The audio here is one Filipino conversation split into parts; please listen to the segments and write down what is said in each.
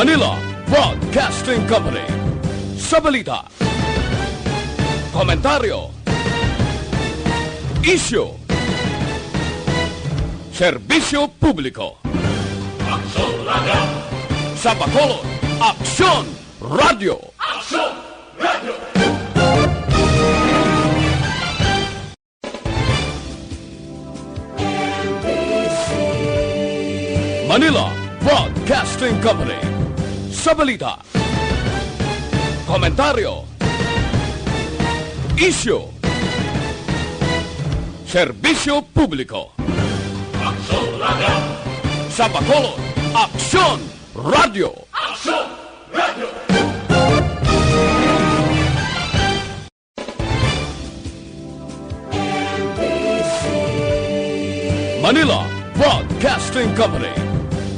Manila Broadcasting Company. Sa balita, komentaryo, isyu, serbisyo publiko. Aksyon Radio! Sa Bacolod, Aksyon Radio! Aksyon Radio! Manila Broadcasting Company. Sa balita, komentaryo, isyu, serbisyo publiko. Aksyon Radio! Sa Bacolod, Aksyon Radio! Aksyon Radio! Manila Broadcasting Company.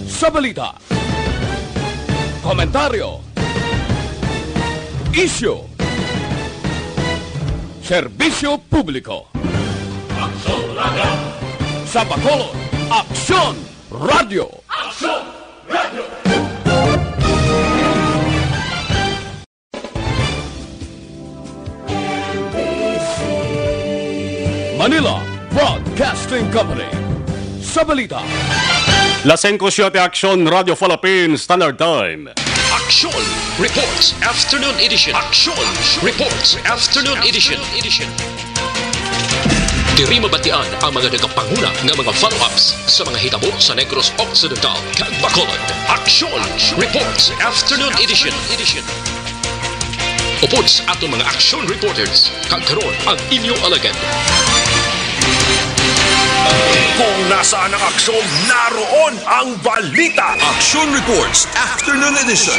Sa balita, komentaryo, isyu, serbisyo publiko. Aksyon Radio! Sa Bacolod, Aksyon Radio! Aksyon Radio! Manila Broadcasting Company. Sa balita, Las 5:07 Aksyon Radio Philippines Standard Time. Action Reports Afternoon Edition. Action Reports Afternoon Edition. Diri mabatian ang mga nagapanguna ng mga follow-ups sa mga hitabo sa Negros Occidental kag Bacolod. Action Reports Afternoon Edition. Upod sa atong mga action reporters, kag karon ang inyong alagad. Kung nasaan ang aksyon, naroon ang balita. Action Reports Afternoon Edition.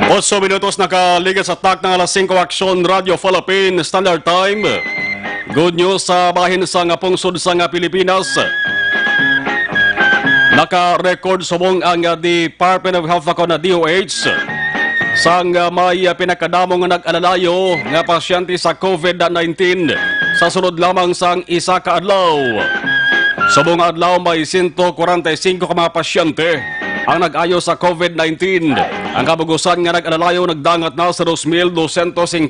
Oso minutos nakaligas sa tak ng alas 5 Aksyon Radio Philippines Standard Time. Good news sa bahin sa nga pungsod sa nga Pilipinas. Naka-record subong ang Department of Health ako na DOH. Sang may pinakadamong nag-alalayo nga pasyente sa COVID-19 sa sunod lamang sang isa ka adlaw. Subong adlaw may 145 ka mga pasyente ang nag-ayo sa COVID-19. Ang kabugusan nga nag-alalayo nagdangat na sa 2,251.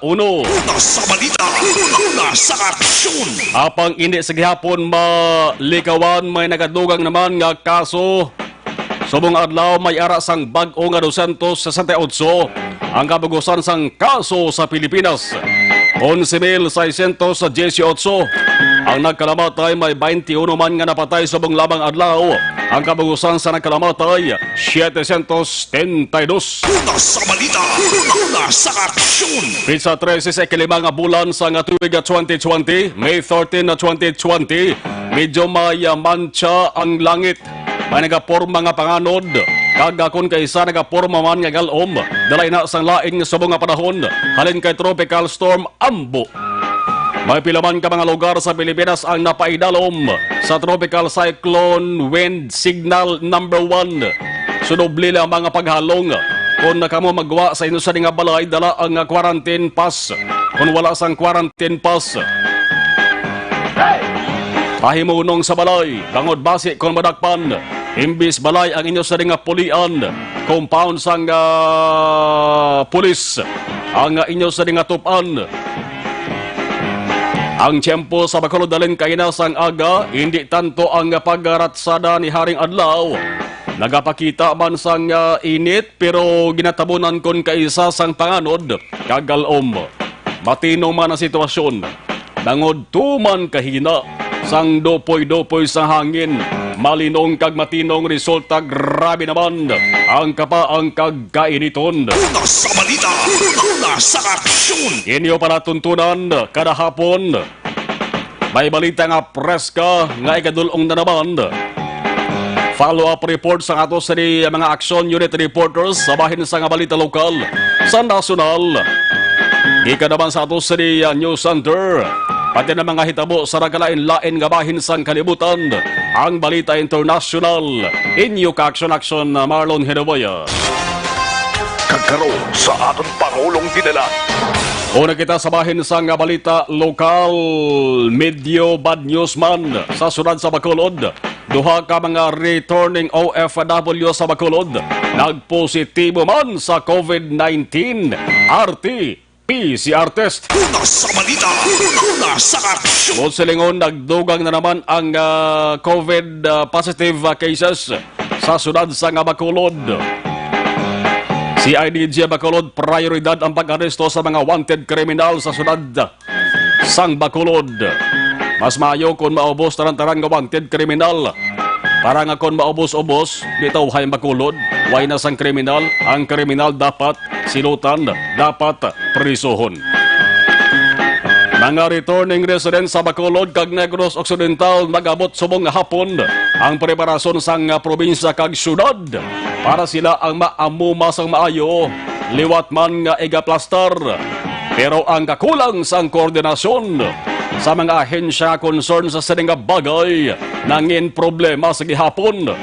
Una sa balita, una sa aksyon. Apang hindi sa gihapon malikawan may nagadugang naman nga kaso. Subong adlaw may ara sang bag-o nga 268 ang kabugusan sang kaso sa Pilipinas. 11,618 ang nagkalamatay, may 21 man nga napatay subong lamang adlaw. Ang kabugusan sa nagkalamatay 732. Una sa balita, una sa aksyon. Pizza 13 sa ikalima nga bulan sa nga tuig 2020, May 13 na 2020, medyo may mancha ang langit. May nagaporma nga panganod, kagakon kay isa nagaporma man nga galom, dalay na sang laing subong nga panahon, halin kay Tropical Storm Ambo. May pilaman ka mga lugar sa Pilipinas ang napaidalom sa Tropical Cyclone Wind Signal number 1. Sunobli lang mga paghalong. Kung nakamo magwa sa inyo sa nga balay, dala ang quarantine pass. Kung wala sang quarantine pass, pahimunong sa balay, bangod basi kung madakpan. Imbis balay ang inyo sa nga pulian, compound sang pulis ang inyo sa nga tupan. Ang tiyempo sa Bacolod dalin kainasang aga, hindi tanto ang paggaratsada ni Haring Adlaw. Nagapakita man sang init, pero ginatabunan kon kaisa sang panganod, kagalom. Matino man ang sitwasyon. Bangod tuman kahina, sang dopoy-dopoy sa hangin. Malinong kag matinong resulta, grabe naman ang kapaang kagkainiton. Una sa balita, una sa aksyon. Inyo para tuntunan kada hapon. May balita nga preska nga ikadulong na naman. Follow-up report sa ato sa mga action unit reporters sa bahin sa nga balita lokal sa nasyonal. Ika naman sa ato sa News Center. Pati na mga hitabo sa ragalain-lain nga bahin sang kalibutan. Ang balita international. Inyo ka action Marlon Hedawaya. Kagkaroon sa atong Pangulong dinala. Una kita sabahin sa nga balita lokal, medyo bad news man sa sunod sa Bacolod. Duha ka mga returning OFW sa Bacolod nagpositibo man sa COVID-19 RT-PCR test. Una sa balita, una sa aksyon. Silingon, nagdugang na naman ang COVID positive cases sa sunod sa nga Bacolod. CIDG Bacolod, prioridad ang pag-aresto sa mga wanted kriminal sa sunod sang Bacolod. Mas maayo kung maubos tarang-tarang nga wanted kriminal. Para nga kung maubos-ubos, bitaw hay Bacolod, way na sang kriminal. Ang kriminal dapat silutan, dapat prisuhon. Mga returning residents sa Bacolod kag Negros Occidental nagabot subong nga hapon ang preparasyon sang probinsya kag syudad para sila ang maamuma sang maayo liwat man nga igaplastar. Pero ang kakulang sang koordinasyon sa mga ahensya concern sa sining nga bagay nangin problema sa gihapon.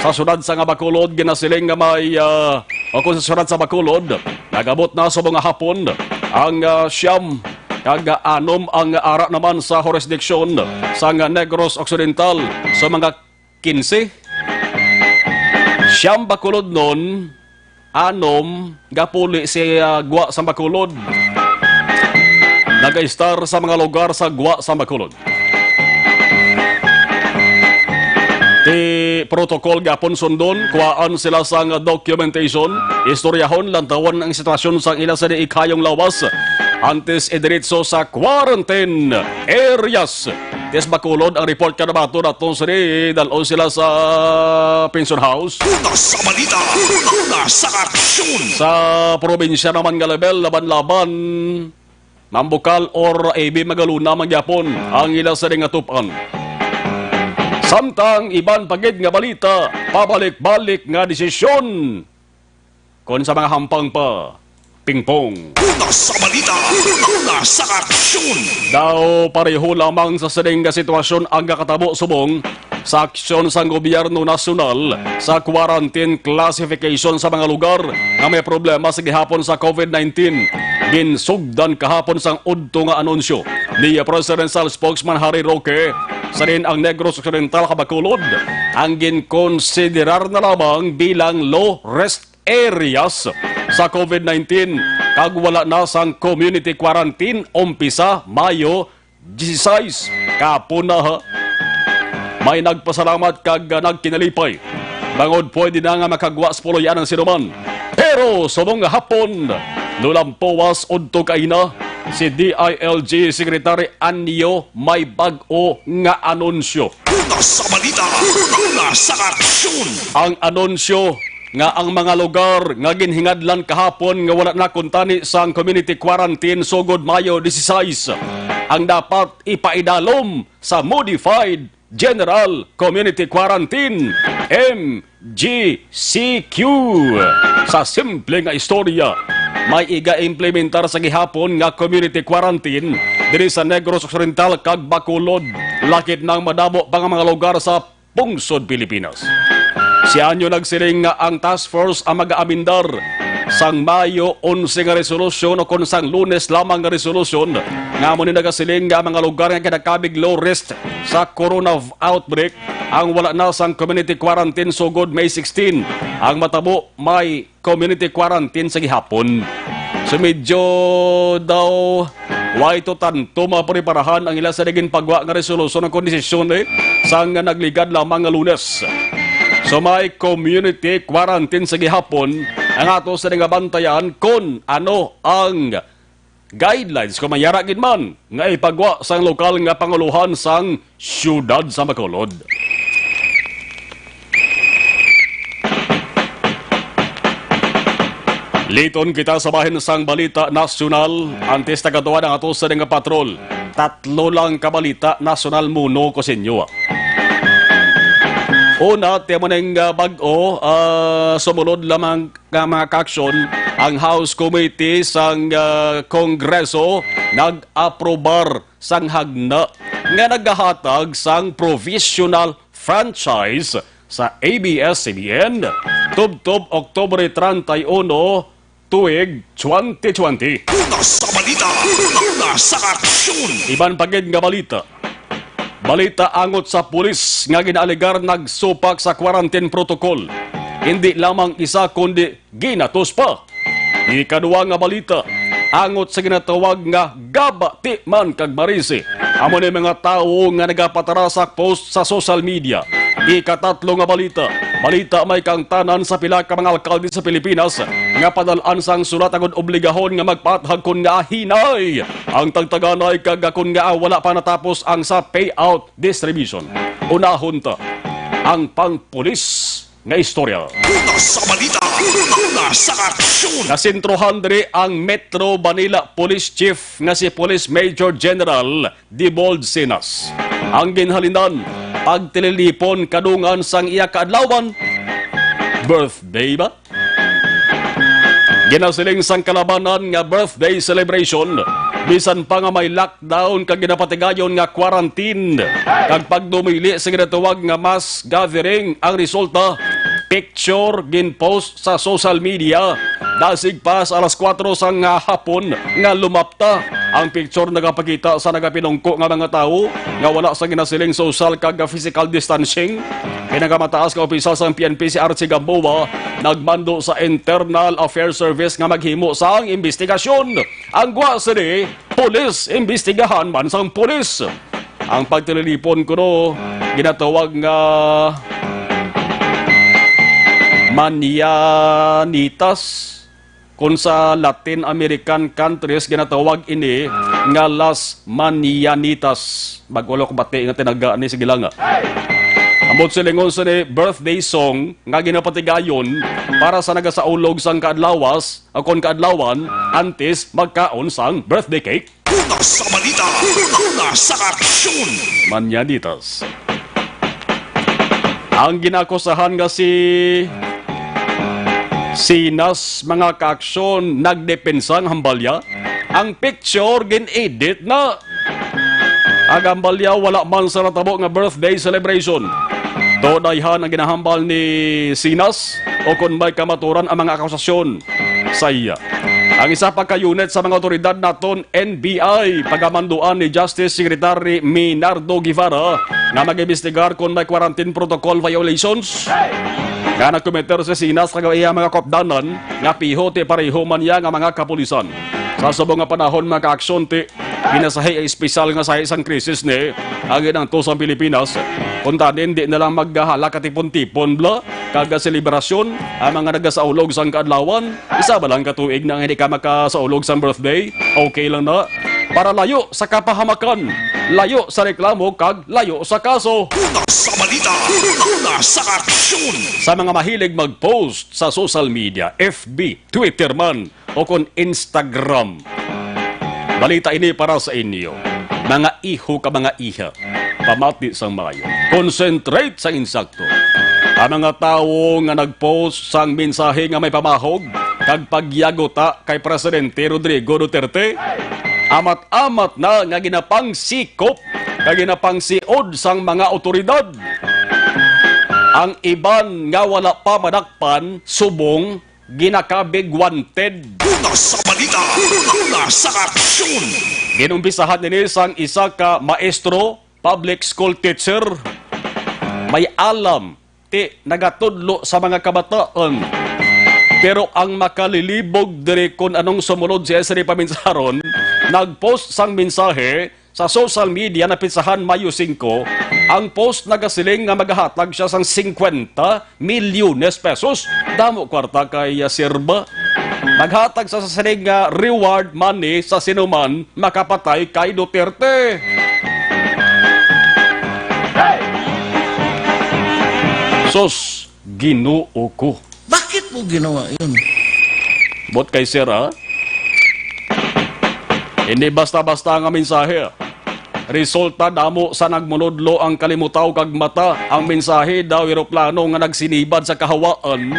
Sa syudad sa nga Bacolod ginasiling nga may o kung sa syudad sa Bacolod nagabot na subong nga hapon ang siyam kag anom ang ara naman sa jurisdiksyon sa Negros Occidental sa mga 15. Siyam Bacolod nun, anom gapuli si Gwa sa Bacolod. Nag-star sa mga lugar sa Gwa sa Bacolod. Ti protocol gapon sundon, kuhaan sila sa documentation, istoryahon lantawan ang sitwasyon sa ila sa ikayong lawas. Antes idiritso sa quarantine areas. Tes Bacolod ang report ka na ba ito na itong dalon sila sa pension house. Una sa balita, una sa aksyon. Sa probinsya naman nga level, laban-laban, Mambukal or AB Magaluna magyapon ang ila sa ringatupan. Samtang iban pagid nga balita, pabalik-balik nga desisyon. Kung sa mga hampang pa, pingpong. Una sa balita, una sa aksyon. Daw pareho lamang sa sining nga sitwasyon ang kakatabo subong sa aksyon sa gobyerno nasyonal sa quarantine classification sa mga lugar na may problema sa gihapon sa COVID-19. Ginsugdan kahapon sang udto nga anunsyo ni Presidential Spokesman Harry Roque sa rin ang Negros Occidental Bacolod ang ginkonsiderar na lamang bilang low risk areas sa COVID-19 kag wala na sang community quarantine umpisa Mayo 16 kapon na ha. May nagpasalamat kag nagkinalipay bangod pwede na nga makagwa sa puluyan ng sinuman. Pero subong hapon nulampowas udto kaina si DILG Secretary Anyo may bag-o nga anunsyo. Una sa balita, una sa aksyon. Ang anunsyo nga ang mga lugar nga ginhingadlan kahapon nga wala na kuntani sang community quarantine sugod Mayo 16 ang dapat ipaidalom sa Modified General Community Quarantine MGCQ. Sa simple nga istorya, may iga-implementar sa gihapon nga community quarantine diri sa Negros Occidental kag Bacolod, lakit ng madamo pa nga mga lugar sa pungsod Pilipinas. Si Anyo nagsiling nga ang task force ang mag-aamindar sang Mayo 11 nga resolusyon o kung sang Lunes lamang nga resolusyon nga mo ni nagasiling nga mga lugar nga kinakabig low risk sa corona outbreak ang wala na sang community quarantine sugod May 16 ang matabo may community quarantine sa gihapon. So medyo daw way to tanto mapreparahan ang ila sa naging pagwa nga resolusyon ng kondisyon sang nagligad lamang nga Lunes. So may community quarantine sa gihapon ang ato sa bantayan kung ano ang guidelines kung mayara gid man nga ipagwa sang lokal nga panguluhan sang syudad sa Bacolod. Liton kita sa bahin sang balita nasyonal antes tagatuwa ng ato sa nga patrol. Tatlo lang kabalita nasyonal muno ko sa inyo. Una, temo ng bag-o, sumunod lamang nga mga kaksyon, ang House Committee sang Kongreso nag-aprobar sang hagna nga naghahatag sang provisional franchise sa ABS-CBN tubtob Oktubre 31, tuig 2020. Una sa balita, una sa aksyon. Iban pagid nga balita. Balita angot sa pulis nga ginaaligar nagsupak sa quarantine protocol. Hindi lamang isa kundi ginatos pa. Ikaduwa nga balita, angot sa ginatawag nga gaba ti man kag marisi. Amo ni mga tao nga nagapatarasak post sa social media. Ikatatlo nga balita, balita may kangtanan sa pila ka mga alkalde sa Pilipinas nga padalaan sang sulat agud obligahon nga magpaathag kun nga hinay. Ang tagtaganay kag kun nga wala pa natapos ang sa payout distribution. Unahon ta ang pangpulis nga istorya. Una sa balita, una sa aksyon. Nasintrohan diri ang Metro Manila Police Chief nga si Police Major General Dibold Sinas. Ang ginhalinan, pagtililipon kadungan sang iya kaadlawan, birthday ba? Ginasiling sang kalabanan nga birthday celebration, bisan pa nga may lockdown kag ginapatigayon nga quarantine. Kag pagdumili sa ginatawag nga mass gathering, ang resulta, picture ginpost sa social media. Dasig pa sa alas 4 sang hapon nga lumapta. Ang picture nagapakita sa nagapinungko nga mga tao nga wala sa ginasiling social kag physical distancing. Pinakamataas ka opisyal sa PNP si Archie Gamboa nagmando sa Internal Affairs Service nga maghimo sa ang investigasyon. Ang gwasiri, pulis, investigahan man sang pulis. Ang pagtililipon ko no, ginatawag nga Manianitas. Kung sa Latin American countries, ginatawag ini nga Las Manianitas. Magulok bati nga tinaga ni sige lang nga. Amot silingon sa ni birthday song nga ginapatigayon para sa nagasaulog sang kaadlawas, akon kaadlawan, antes magkaon sang birthday cake. Una sa balita, una sa aksyon. Manianitas. Ang ginakusahan nga si Sinas mga kaaksyon nagdepensang hambalya. Ang picture gin-edit na. Ang hambalya wala man sa natabo nga birthday celebration. Dodayhan ang ginahambal ni Sinas o kung may kamaturan ang mga akusasyon sa iya. Ang isa pa ka-unit sa mga otoridad naton NBI, pagamanduan ni Justice Secretary Minardo Guevara na mag-imbestigar kung may quarantine protocol violations. Nga nagkomentar sa Sinas kag iya mga kopdanan nga piho ti pareho man ya nga mga kapulisan. Sa subong nga panahon mga kaaksyon ti pinasahi ay espesyal nga sa isang krisis ni agin ang to sa Pilipinas. Kunta din di na lang maggahala katipon-tipon bla kaga selebrasyon ang mga nagasaulog sang kaadlawan. Isa ba lang katuig na hindi ka makasaulog sang birthday? Okay lang na. Para layo sa kapahamakan, layo sa reklamo kag layo sa kaso. Una sa balita, una sa aksyon. Sa mga mahilig mag-post sa social media, FB, Twitter man o kon Instagram, balita ini para sa inyo. Mga iho ka mga iha, pamati sang mayo. Concentrate sa insakto. Ang mga tao nga nag-post sang mensahe nga may pamahog kag pagyagota kay Presidente Rodrigo Duterte, amat-amat na nga ginapangsikop kag ginapangsiod sang mga otoridad. Ang iban nga wala pa madakpan, subong, ginakabig wanted. Una sa balita, una sa aksyon. Ginumpisahan nini sang isa ka maestro, public school teacher. May alam, ti nagatudlo sa mga kabataan. Pero ang makalilibog diri kung anong sumunod si Esri Paminsaron, nagpost sang mensahe sa social media na pitsahan Mayo 5, ang post nagasiling nga maghahatag siya sang 50 milyones pesos. Damo kwarta kay Sirba. Maghatag sa siling nga reward money sa sinuman makapatay kay Duterte. Sos, Ginoo ko. Bakit mo ginawa yun? Bot kay Sir, ha? Hindi basta-basta nga mensahe. Resulta damo sa nagmunodlo ang kalimutaw kag mata. Ang mensahe daw eroplano nga nagsinibad sa kahawaan.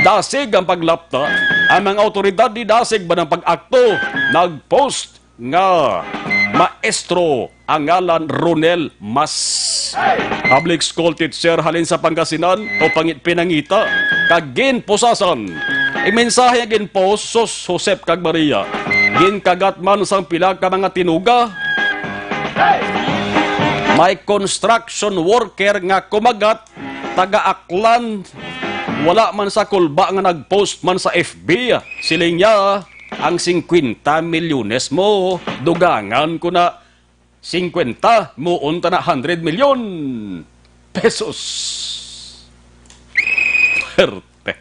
Dasig ang paglapta. Ang mga otoridad di dasig ba ng pag-akto? Nagpost nga maestro ang ngalan Ronel Mas. Public school teacher halin sa Pangasinan o pinangita kagin posasan. Imensahe gin post sus Josep kag Maria. Gin kagat man sang pila ka mga tinuga. May construction worker nga kumagat taga-Aklan. Wala man sa kulba nga nagpost man sa FB. Siling niya ang 50 milyones mo. Dugangan ko na 50 mo unta na 100 milyon pesos. Perte.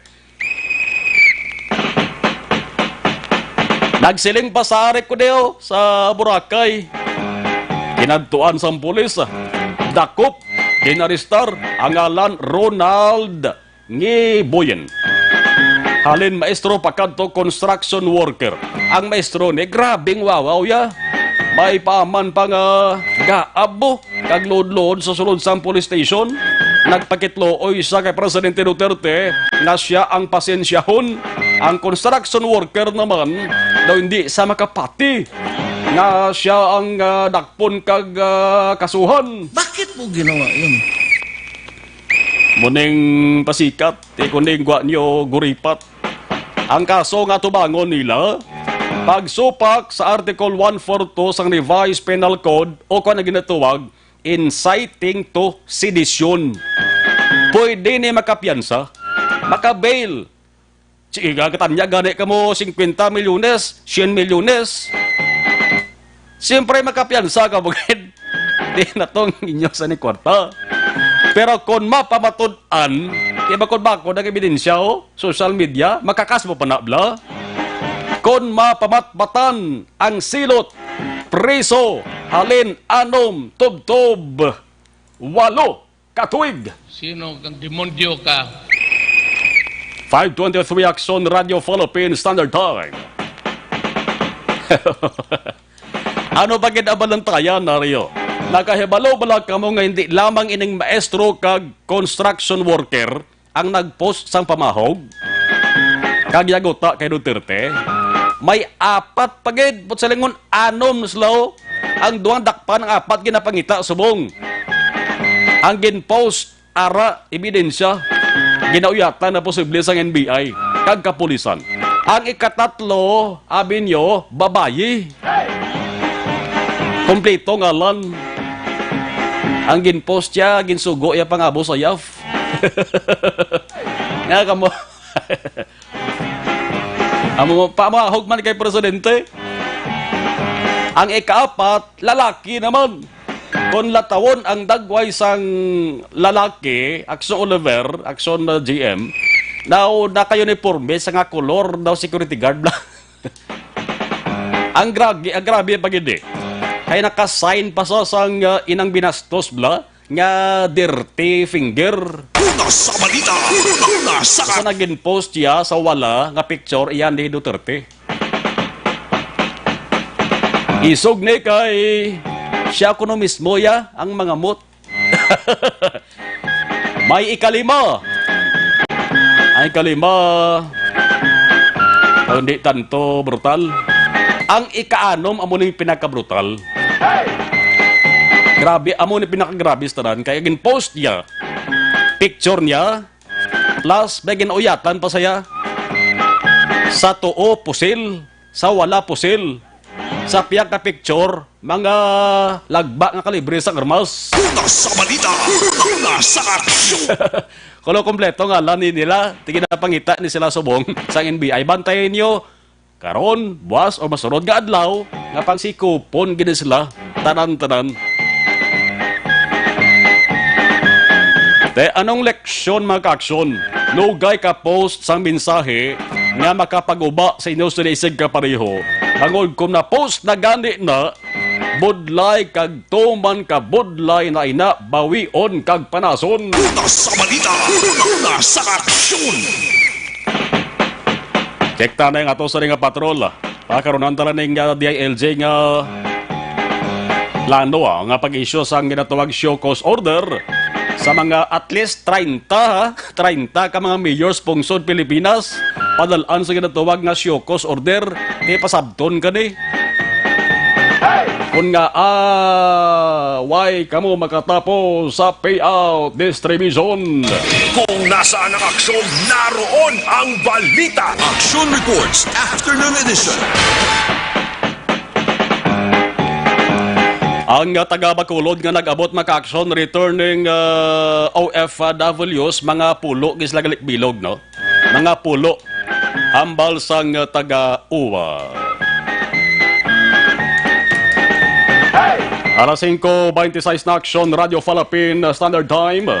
Nagsiling pa sa arek ko deo sa Boracay. Kinadtuan sa pulis. Dakop, kinaristar ang ngalan Ronald Ngiboyen. Halin maestro pakadto construction worker. Ang maestro ni grabing wawaw ya. May paman pa nga gaabo kag load-load sa sulod sa police station. Nagpakitlooy sa kay Presidente Duterte na siya ang pasensyahon. Ang construction worker naman daw hindi sa makapati na siya ang dakpon kag kasuhan. Bakit mo ginawa yun? Muning pasikat, kuning gwa niyo guripat. Ang kaso nga tubangon nila, pagsupak sa Article 142 sang Revised Penal Code o kung na ginatuwag, inciting to sedition. Pwede ni makapiyansa, makabail. Siga katanya gani ka mo 50 milyones, 100 milyones. Siyempre makapiyansa ka bugid. Di na tong inyo sa ni kwarta. Pero kung mapamatud-an, di ba kung bako ng ebidensya o social media, makakas mo pa na bla. Kung mapamatbatan ang silot, preso, halin, anom, tub-tub, 8 katuig. Sino kang demonyo ka? 5:23 Action Radio Philippine Standard Time. Ano ba ginabalantayan, Nario? Nakahibalo bala ka mo nga hindi lamang ining maestro kag construction worker ang nagpost sang pamahog? Kag yaguta kay Duterte? May 4 pagid, but sa lingon 6 slow. Ang duwang dakpan ang 4 ginapangita subong. Ang ginpost, ara, ebidensya, ginauyatan na posible sang NBI, kag kapulisan. Ang ikatatlo, abin nyo, babayi. Kompleto ngalan. Ang ginpost niya, ginsugo ya pangabo sa YAF. Nga ka mo. Amo pamahog man kay Presidente. Ang ika-4, lalaki naman. Kung latawon ang dagway sang lalaki, Action Oliver, Action GM, na naka-uniforme sa nga kolor daw security guard bla. ang grabe pagindi. Kaya naka-sign pa sa sang inang binastos bla, nga dirty finger. Una sa balita, una sa Sa naging post niya sa wala nga picture iyan ni Duterte. Isog ni kay siya kuno mismo ya ang mga mot. May ikalima. Ay ikalima. Hindi tanto brutal. Ang ika-6 amo ni pinaka-brutal. Grabe, amo ni pinaka-grabe tanan kaya gin post niya. Picture niya plus bagin uyatan pa saya. Sa tuo pusil, sa wala pusil. Sa piyak na picture, mga lagba nga kalibre sa armas. una sa balita, una sa aksyon. Kulo kompleto nga lan nila, tingin na pangita ni sila subong sa NBI. Bantayin nyo, karon, buwas o masunod nga adlaw, nga pang si kupon gini sila, tanan-tanan. Te, anong leksyon mga ka-aksyon? Lugay ka post sang mensahe nga makapag-uba sa inyo sinisig ka pareho. Angod kung na post na gani na, budlay kag tuman ka budlay na ina, bawion kag panason. Una sa balita, una sa aksyon. Check ta na yung ato sa nga patrol. Pakaronan tala na yung DILJ nga plano nga pag-issue sa ginatawag show cause order sa mga at least 30 ka mga mayors pungsod Pilipinas padalaan sa ginatawag nga show cause order di pasabton ka ni. Kung nga why kamo makatapos sa payout distribution. Kung nasaan ang aksyon, naroon ang balita. Action Reports Afternoon Edition. Ang taga Bacolod nga nag-abot maka-action returning OFWs, mga pulo gislagalik bilog, no? Mga pulo hambal sang taga Uwa. Alas 5:26 na action, Radio Philippine Standard Time.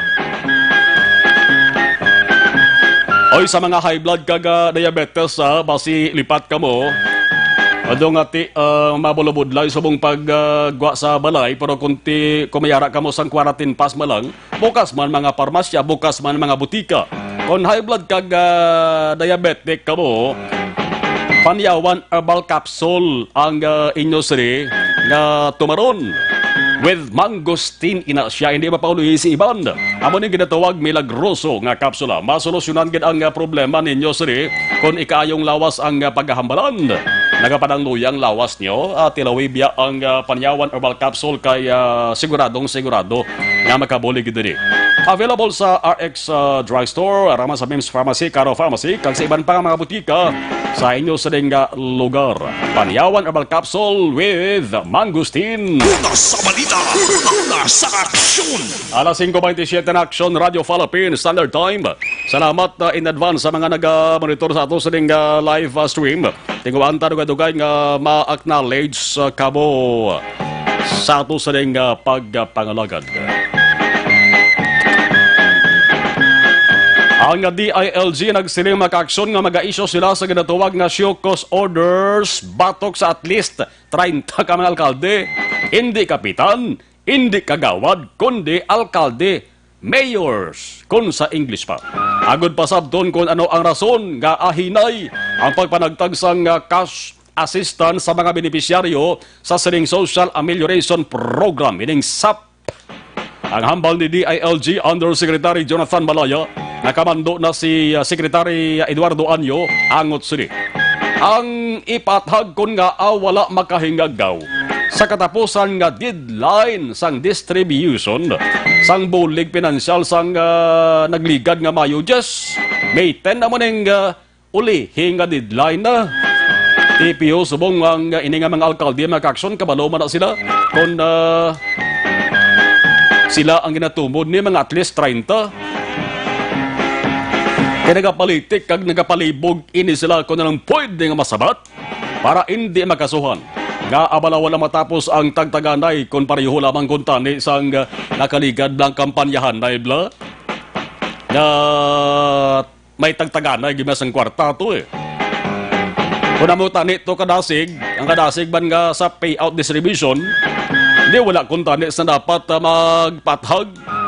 Oy, sa mga high blood kaga diabetes, basi lipat ka mo. Adong ati mabulubudlay subong paggwa sa balay, pero kunti kumayara ka mo sang quarantine pass malang, bukas man mga parmasya, bukas man mga butika. Kung high blood kag diabetic ka mo, Panyawan Herbal Capsule ang inyo siri na tumaron with mangosteen ina siya, hindi mapauluhi si Iban. Amo ni ginatawag milagroso nga kapsula. Masolusyonan gid ang problema ninyo siri kung ikaayong lawas ang paghahambalan. Nagapadang luyang lawas nyo, tilawibya ang Panyawan Herbal Capsule kay siguradong sigurado nga makabulig diri. Available sa RX Drugstore, Rama sa Mims Pharmacy, Caro Pharmacy, kag sa iban pa mga butika sa inyo sa nga lugar. Panyawan Herbal Capsule with mangosteen. Una sa balita, una sa aksyon. Alas 5:27 na action, Radio Philippine Standard Time. Salamat in advance sa mga nag-monitor sa ato sa live stream. Tinguan ta dugay nga ma-acknowledge sa kabo sa ato sa pagpangalagad. Ang DILG nagsiling maka-aksyon nga mag-a-issue sila sa ginatawag nga show cause orders batok sa at least 30 ka mga alkalde. Hindi kapitan, hindi kagawad, kundi alkalde, mayors, kung sa English pa. Agod pa sabton kung ano ang rason nga ahinay ang pagpanagtagsang cash assistance sa mga benepisyaryo sa sining Social Amelioration Program, meaning SAP. Ang hambal ni DILG Undersecretary Jonathan Malaya, nakamando na si Secretary Eduardo Anyo, angot sini. Ang ipathag kon nga wala makahingagaw sa katapusan nga deadline sang distribution sang bulig pinansyal sang nagligad nga Mayo 10. May 10 naman ang uli hinga deadline na. TPO subong ang ininga mga alkalde makaksyon, kabalo man na sila kung sila ang ginatumod ni mga at least 30. Kaya nagapalitik kag nagapalibog ini sila kung anong pwede nga masabat para hindi makasuhan. Nga abala wala matapos ang tagtaganay kung pareho lamang kung tani sang nakaligad ng kampanyahan na ibla. Nga may tagtaganay gimasang kwarta to eh. Kung mo tani to kadasig, ang kadasig ban nga sa payout distribution, hindi wala kung tani sa dapat magpathag.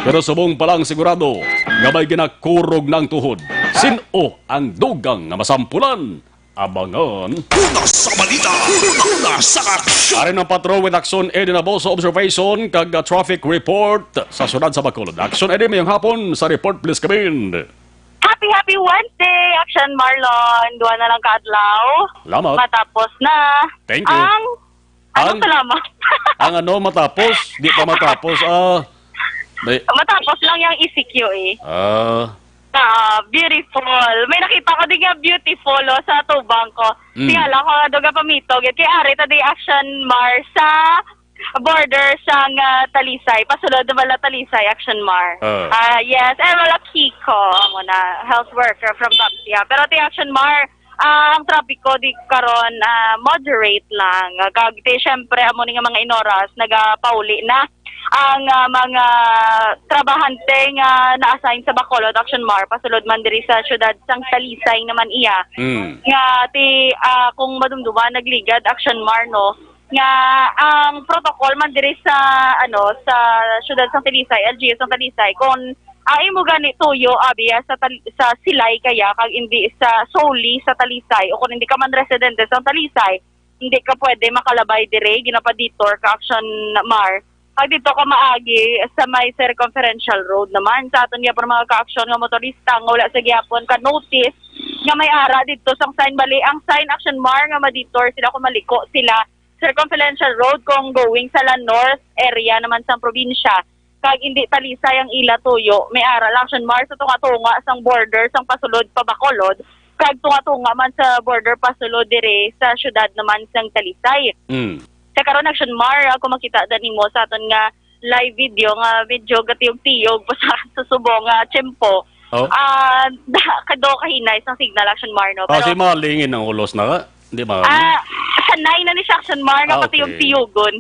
Pero subong palang sigurado nga may ginakurog ng tuhod. Sino ang dugang nga masampulan? Abangan. Una sa balita, una sa aksyon. Arin ang patrol with Action Edi na sa observation kag traffic report sa sunod sa Bacolod. Action Edi mayong hapon sa report, please come in. Happy Wednesday, Action Marlon. Duwa na lang kaadlaw. Salamat. Matapos na. Thank you. Anong salamat? Ang ano matapos? Di pa matapos. Matapos lang yung ECQ eh. Beautiful. May nakita ko din nga beautiful sa tubang ko. Tingala ko nga doga pamitog. Kaya ari ta di Action Mar sa border sang Talisay. Pasulod na wala Talisay, Action Mar. Yes. Wala Kiko. Muna, health worker from Tapsia. Pero ti Action Mar, ang traffic ko di karon moderate lang. Kag syempre amo ni nga mga inoras nagapauli na ang mga trabahante nga na-assign sa Bacolod, Action Mar, pasulod man diri sa syudad sang Talisay naman iya. Nga ti kung madumduman nagligad Action Mar no, nga ang protocol man diri sa sa syudad sang Talisay, LGU sang Talisay, kung imo gani tuyo abiya sa Silay kaya kag hindi sa solely sa Talisay, o kung hindi ka man residente sa Talisay, hindi ka pwede makalabay dire ginapaditor ka Action Mar. Pag dito ka maagi sa may circumferential road naman sa aton gyapon mga ka-aksyon nga motorista nga wala sa gyapon ka notice nga may ara dito sang sign bali ang sign Action Mar nga maditor sila kung maliko sila Circumferential Road kung going sa la north area naman sa probinsya. Kag hindi talisay ang ila tuyo, may aral action mark sa tunga-tunga sang border sang pasulod pa Bacolod. Kag tunga-tunga man sa border pasulod dire sa syudad naman sang Talisay. Sa karon action mar ako makita nimo sa aton nga live video nga medyo gatiyog-tiyog pa sa subong nga tiyempo. Kado kahinay sang signal action mar no. Kasi malingin ang ulos na ka. Hindi ba? Sanay na ni sa action mar nga patiyog-tiyogon.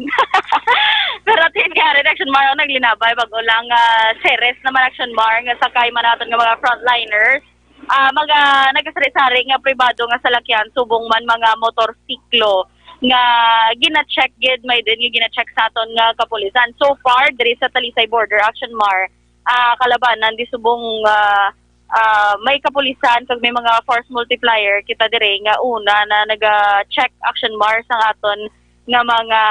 Pero tin nga rin action mar naglinabay bago lang series naman action mar nga sakay man naton nga mga frontliners. Mga nagasari-sari nga pribado nga salakyan subong man mga motorsiklo nga gina-check gid may din nga gina-check sa aton nga kapulisan. So far diri sa Talisay Border Action Mar kalabanan di subong may kapulisan kag may mga force multiplier kita dire nga una na naga-check action mar sang aton nga mga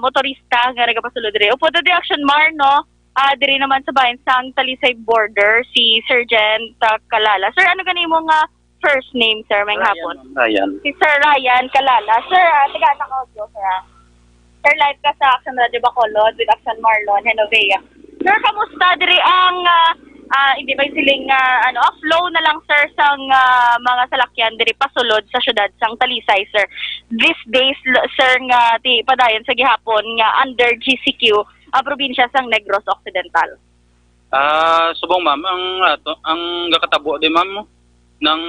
motorista nga nagapasulod dire. Upo di action mar no. Diri naman sa bayan sang Talisay Border si Sergeant Kalala. Sir, ano gani mo nga first name, sir, may hapon? Ryan. Si Sir Ryan Kalala. Sir, taga sa audio, sir. Sir, live ka sa Action Radio Bacolod with Action Marlon, Henovea. Sir, kamusta diri ang hindi ba siling flow na lang, sir, sang mga salakyan diri pasulod sa syudad sang Talisay, sir. These days, sir, nga ti padayon sa gihapon nga under GCQ ang probinsya sang Negros Occidental. Subong ma'am, ang gakatabo di ma'am nang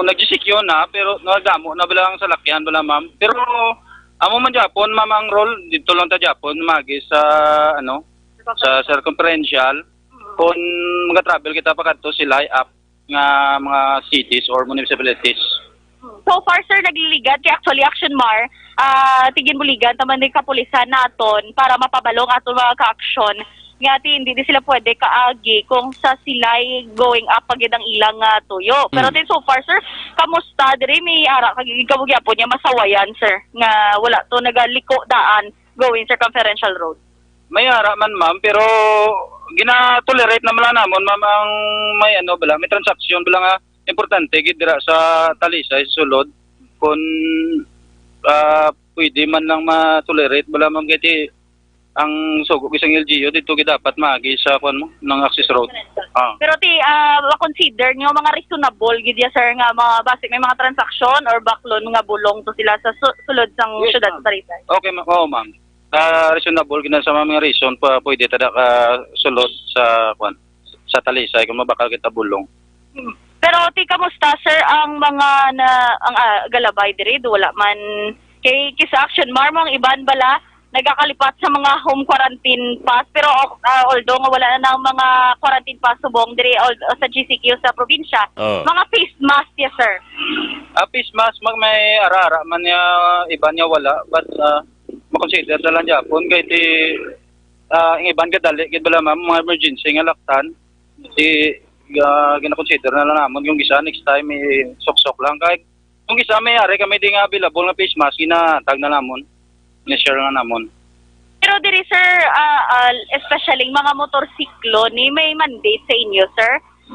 nag-GCQ na pero nagdamo na bilang salakyan bala ma'am. Pero amo man Japon ma'am ang role dito lang ta Japon magi sa sa circumferential kung mga-travel kita pa kadto sila up nga mga cities or municipalities. So far, sir, nagliligan kay actually Action Mar, tigin buligan taman din kapulisan naton para mapabalong ato mga ka-aksyon. Nga hindi di sila pwede kaagi kung sa sila'y going up pagid ang ilang tuyo. Pero din so far, sir, kamusta diri may ara kagigabugyapo niya masawayan, sir, nga wala to nagaliko daan going circumferential road. May ara man ma'am pero gina-tolerate na lang namon ma'am ang may may transaksyon bala nga importante gid dira sa Talisay sulod kung pwede man lang ma-tolerate bala ma'am kay ang sugok isang LGU dito gid dapat maagi sa kuan mo ng access road. Pero consider nyo mga reasonable gid ya, sir, nga mga basic may mga transaksyon or backloan nga bulong to sila sa sulod sang syudad sa Talisay. Okay ma'am. Ma'am. Reasonable gid sa mga reason pa pwede tada sulod sa kuan sa Talisay kung mabakal kita bulong. Pero kamusta, sir, ang mga ang galabay diri wala man kay sa Action Mar mo ang iban bala nagakalipat sa mga home quarantine pass pero although nga wala na ng mga quarantine pass subong diri sa GCQ sa probinsya, mga face mask yes, sir. Face mask may ara-ara man niya iba niya wala but makonsider sa lang Japon kay ang iban kadali gid bala ma'am mga emergency nga laktan gina-consider na lang namon yung isa next time sok-sok lang kay yung isa may ari kami di nga available nga face mask ginatag na namon ni-share nga namon. Pero diri, sir, especially mga motorsiklo ni may mandate sa inyo, sir,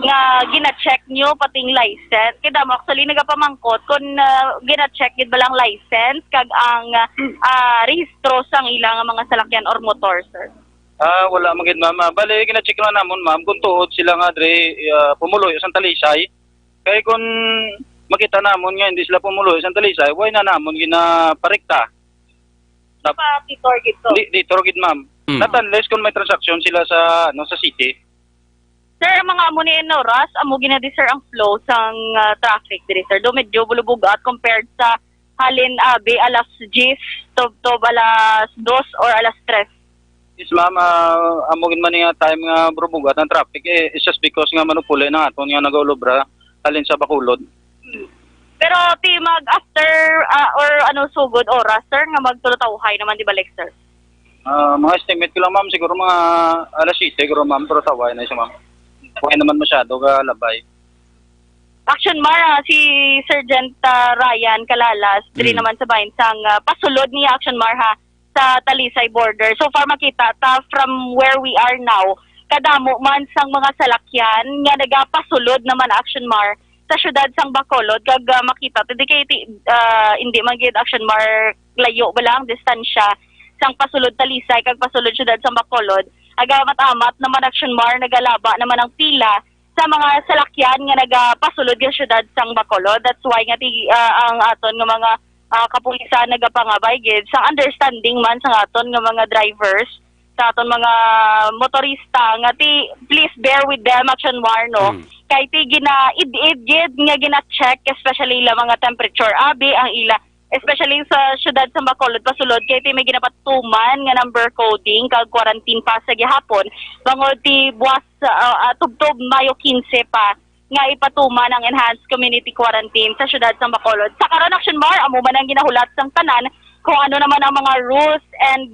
nga gina-check nyo pating license. Kaya mo actually nagapamangkot kung gina-check gid ba lang license kag ang rehistro sang ilang mga salakyan or motor, sir. Wala magid ma'am. Bali gina-check lang namon ma'am kung tuod sila nga dre pumuloy sa Talisay. Kay kung makita namon nga hindi sila pumuloy sa Talisay, why na namon ginaparekta. Dito gid ma'am. Not unless kung may transaction sila sa sa city. Sir, mga amo ni oras amo ginadi, sir, ang flow sang traffic diri, sir. Do medyo bulubugat compared sa halin alas 10 to alas 2 or alas 3. Yes ma'am, amogin man nga time nga brubugat ang traffic it's just because nga manupuli na aton nga nagaulobra halin sa Bacolod. Pero mag after or sugod oras, sir, nga magtulotawhay naman di balik, sir. Mga estimate ko lang ma'am siguro mga alas 7 siguro ma'am tulotawhay na siya ma'am. Okay naman masyado ka labay. Action Mar, si Sergeant Ryan Kalalas, diri naman sa bayan sang pasulod ni Action Mar sa Talisay Border. So far makita from where we are now, kadamo man sang mga salakyan nga nagapasulod naman Action Mar sa syudad sang Bacolod kag makita tadi kay hindi man gid action mark layo ba lang distansya sang pasulod Talisay kag pasulod syudad sang Bacolod aga matamat naman action mark nagalaba naman ang pila sa mga salakyan nga nagapasulod nga syudad sang Bacolod. That's why nga ang aton nga mga kapulisan nagapangabay gid sa understanding man sa aton nga mga drivers sa aton mga motorista nga please bear with them action war no kay id gid nga gina-check especially la mga temperature abi ang ila especially sa syudad sa Bacolod pasulod kay may ginapatuman nga number coding kag quarantine pa sa gihapon bangod buwas tubtob Mayo 15 pa nga ipatuman ang enhanced community quarantine sa syudad sa Bacolod. Sa karon action mar amo man ang ginahulat sang tanan kung ano naman ang mga rules and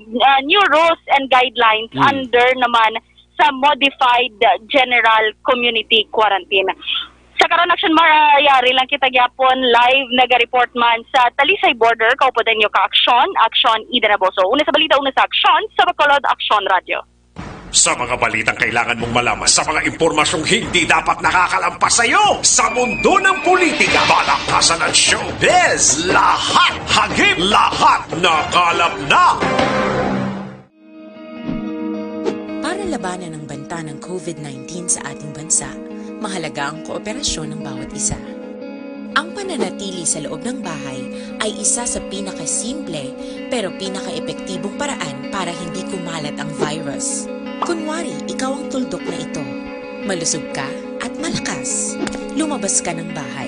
new rules and guidelines under naman sa modified general community quarantine. Sa karon action yari lang kita gyapon live naga-report man sa Talisay border kaupodan nyo ka Action Ida Naboso. Una sa balita, una sa Action sa Bacolod Action Radio. Sa mga balitang kailangan mong malaman, sa mga impormasyong hindi dapat nakakalampas sa iyo, sa mundo ng politika, balakasan at showbiz, lahat hagip, lahat nakalap na! Para labanan ang banta ng COVID-19 sa ating bansa, mahalaga ang kooperasyon ng bawat isa. Ang pananatili sa loob ng bahay ay isa sa pinakasimple pero pinaka-epektibong paraan para hindi kumalat ang virus. Kunwari, ikaw ang tuldok na ito. Malusog ka at malakas. Lumabas ka ng bahay.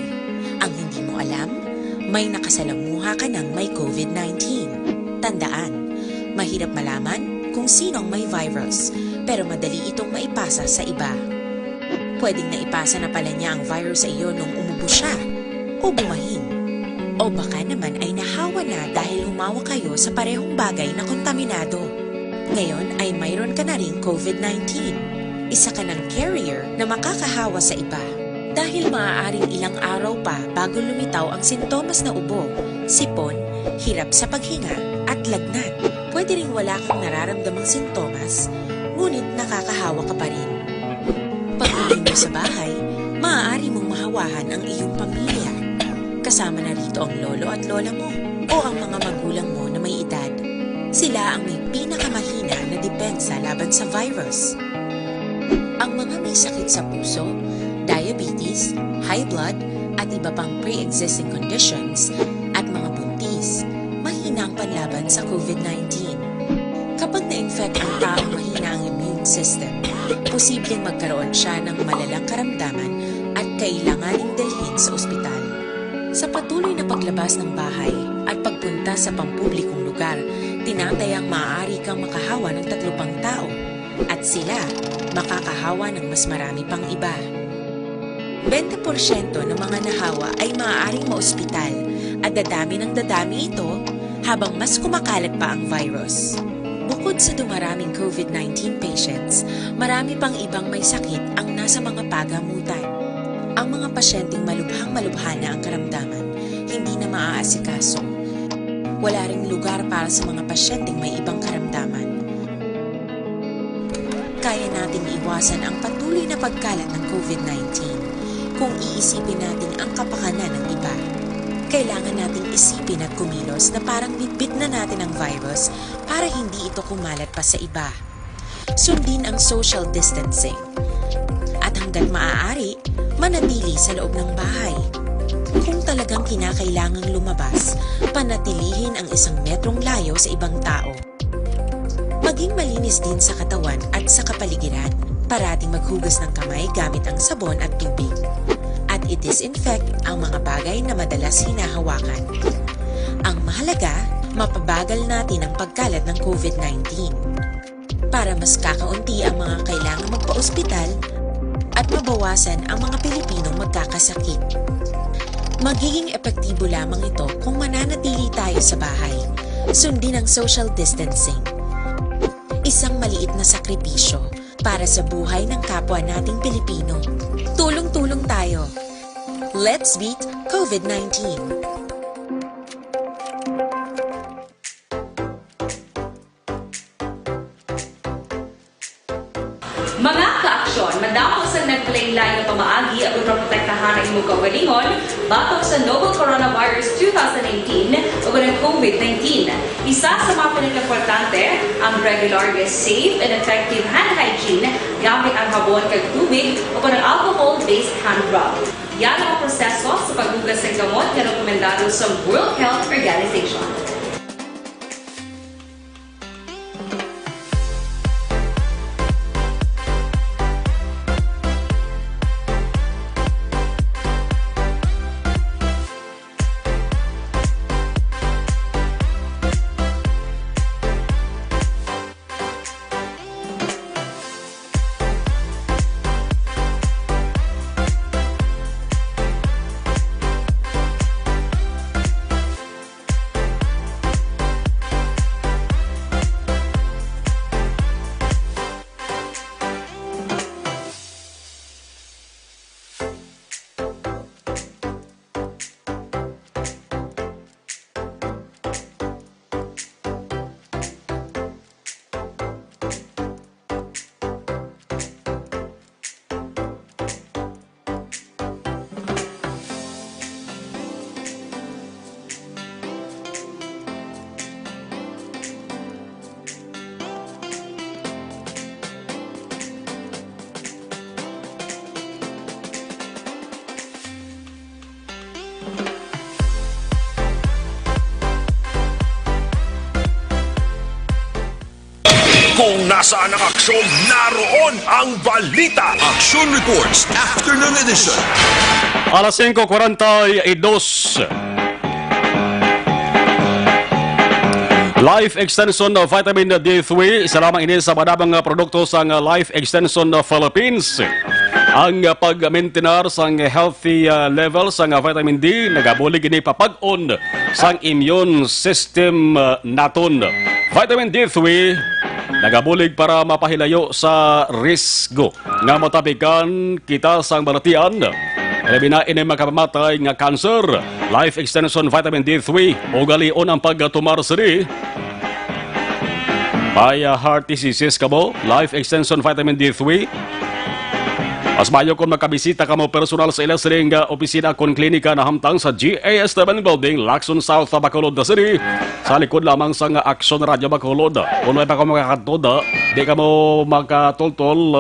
Ang hindi mo alam, may nakasalamuha ka ng may COVID-19. Tandaan, mahirap malaman kung sinong may virus, pero madali itong maipasa sa iba. Pwedeng naipasa na pala niya ang virus sa iyo nung umubo siya o bumahin. O baka naman ay nahawa na dahil humawa kayo sa parehong bagay na kontaminado. Ngayon ay mayroon ka na ring COVID-19. Isa ka ng carrier na makakahawa sa iba. Dahil maaaring ilang araw pa bago lumitaw ang sintomas na ubo, sipon, hirap sa paghinga at lagnat. Pwede ring wala kang nararamdamang sintomas, ngunit nakakahawa ka pa rin. Pag-uwi mo sa bahay, maaari mong mahawahan ang iyong pamilya. Kasama na rito ang lolo at lola mo o ang mga magulang mo na may edad. Sila ang may pinakamahina na depensa laban sa virus. Ang mga may sakit sa puso, diabetes, high blood, at iba pang pre-existing conditions, at mga buntis, mahina ang panlaban sa COVID-19. Kapag na-infect ang taong mahina ang immune system, posibleng magkaroon siya ng malalang karamdaman at kailanganing dalhin sa ospital. Sa patuloy na paglabas ng bahay at pagpunta sa pampublikong lugar, tinatayang maaari kang makahawa ng 3 pang tao at sila makakahawa ng mas marami pang iba. 20% ng mga nahawa ay maaaring maospital at dadami ng dadami ito habang mas kumakalat pa ang virus. Bukod sa dumaraming COVID-19 patients, marami pang ibang may sakit ang nasa mga pagamutan. Ang mga pasyenteng malubhang-malubha na ang karamdaman, hindi na maaasikaso. Wala ring lugar para sa mga pasyenteng may ibang karamdaman. Kaya nating iwasan ang patuloy na pagkalat ng COVID-19 kung iisipin natin ang kapakanan ng iba. Kailangan nating isipin at kumilos na parang bitbit na natin ang virus para hindi ito kumalat pa sa iba. Sundin ang social distancing. At hanggang maaari, manatili sa loob ng bahay. Kung talagang kinakailangang lumabas, panatilihin ang 1 metrong layo sa ibang tao. Maging malinis din sa katawan at sa kapaligiran. Parating maghugas ng kamay gamit ang sabon at tubig. At i-disinfect ang mga bagay na madalas hinahawakan. Ang mahalaga, mapabagal natin ang pagkalat ng COVID-19. Para mas kakaunti ang mga kailangang magpa-ospital at mabawasan ang mga Pilipinong magkakasakit. Magiging epektibo lamang ito kung mananatili tayo sa bahay. Sundin ang social distancing. Isang maliit na sakripisyo para sa buhay ng kapwa nating Pilipino. Tulong-tulong tayo. Let's beat COVID-19. Mga kaaksyon, madamo sa naglaylay ng pamaagi at protektahan ang imong kaugalingon batok sa novel coronavirus 2018 o ng COVID-19. Isa sa mga pinaka-importante ang regular, safe, and effective hand hygiene gamit ang habon kag tubig o ng alcohol-based hand rub. Yan ang proseso sa paghugas ng gamot na rekomendado sa World Health Organization. Kung nasaan ang aksyon, naroon ang balita. Action Reports Afternoon Edition. Alas 5:42. Life Extension Vitamin D3, isa lamang ini sa madamang produkto sa Life Extension Philippines. Ang pag-maintenar sang healthy level sang vitamin D, nagabulig ini papag-on sang immune system naton. Vitamin D3, nagabulig para mapahilayo sa risgo nga matabikan kita sang balatian. Labi na ini makapamatay nga cancer. Life Extension Vitamin D3 o galion ang pagtumar siri. Paya heart diseases kamo, Life Extension Vitamin D3. Mas mayo kung makabisita ka mo personal sa ilang siring opisina kung klinika na hamtang sa GAS7 Building, Lacson South, Bacolod City. Sa likod lamang sa Action Radio Bacolod. Kung may pa ka makakatoda, di ka mo makatultol,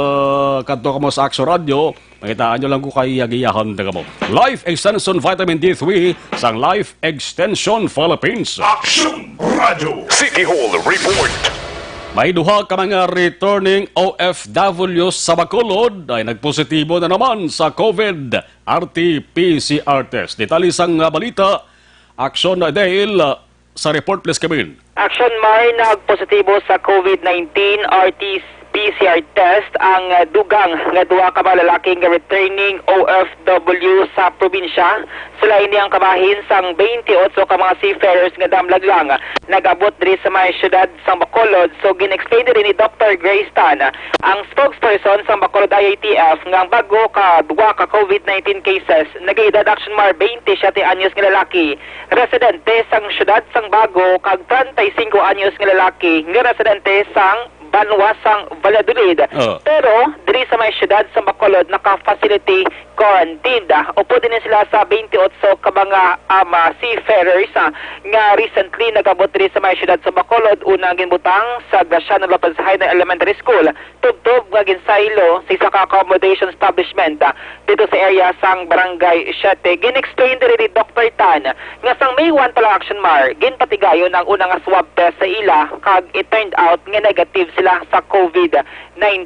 kanto ka mo sa Action Radio, makitaan nyo lang ko kay agiyahan na ka mo. Life Extension Vitamin D3 sang Life Extension Philippines. Action Radio City Hall Report. May duha ka mga returning OFW sa Bacolod ay nagpositibo na naman sa COVID RT-PCR test. Detalye sang balita, Action dahil sa report please Kevin. Action Mar, nagpositibo sa COVID-19 RT-PCR test ang dugang nga duha ka mga lalaking returning OFW sa probinsya. Sila ini ang kabahin sang 28 ka mga seafarers nga damlag lang nagabot diri sa may syudad sang Bacolod. So gin-explain din ni Dr. Grace Tan, ang spokesperson sang Bacolod IATF, nga bago ka duwa ka COVID-19 cases nag-edad Action Mar 27 anyos nga lalaki residente sang syudad sang Bago kag 35 anyos nga lalaki nga residente sang Banwa sang Valladolid. Pero diri sa may syudad sa Bacolod naka-facility quarantined. Upo din sila sa 28 ka mga seafarers nga recently nagabot diri sa may syudad sa Bacolod. Una ginbutang sa Graciano Lopez Haydn Elementary School. Tugtog nga ginsaylo sa isa ka accommodation establishment dito sa area sang Barangay 7. Gin-explain din ni Dr. Tan nga sang May 1 pala Action Mar, ginpatigayon ang unang swab test sa ila kag it turned out nga negative sila sa COVID-19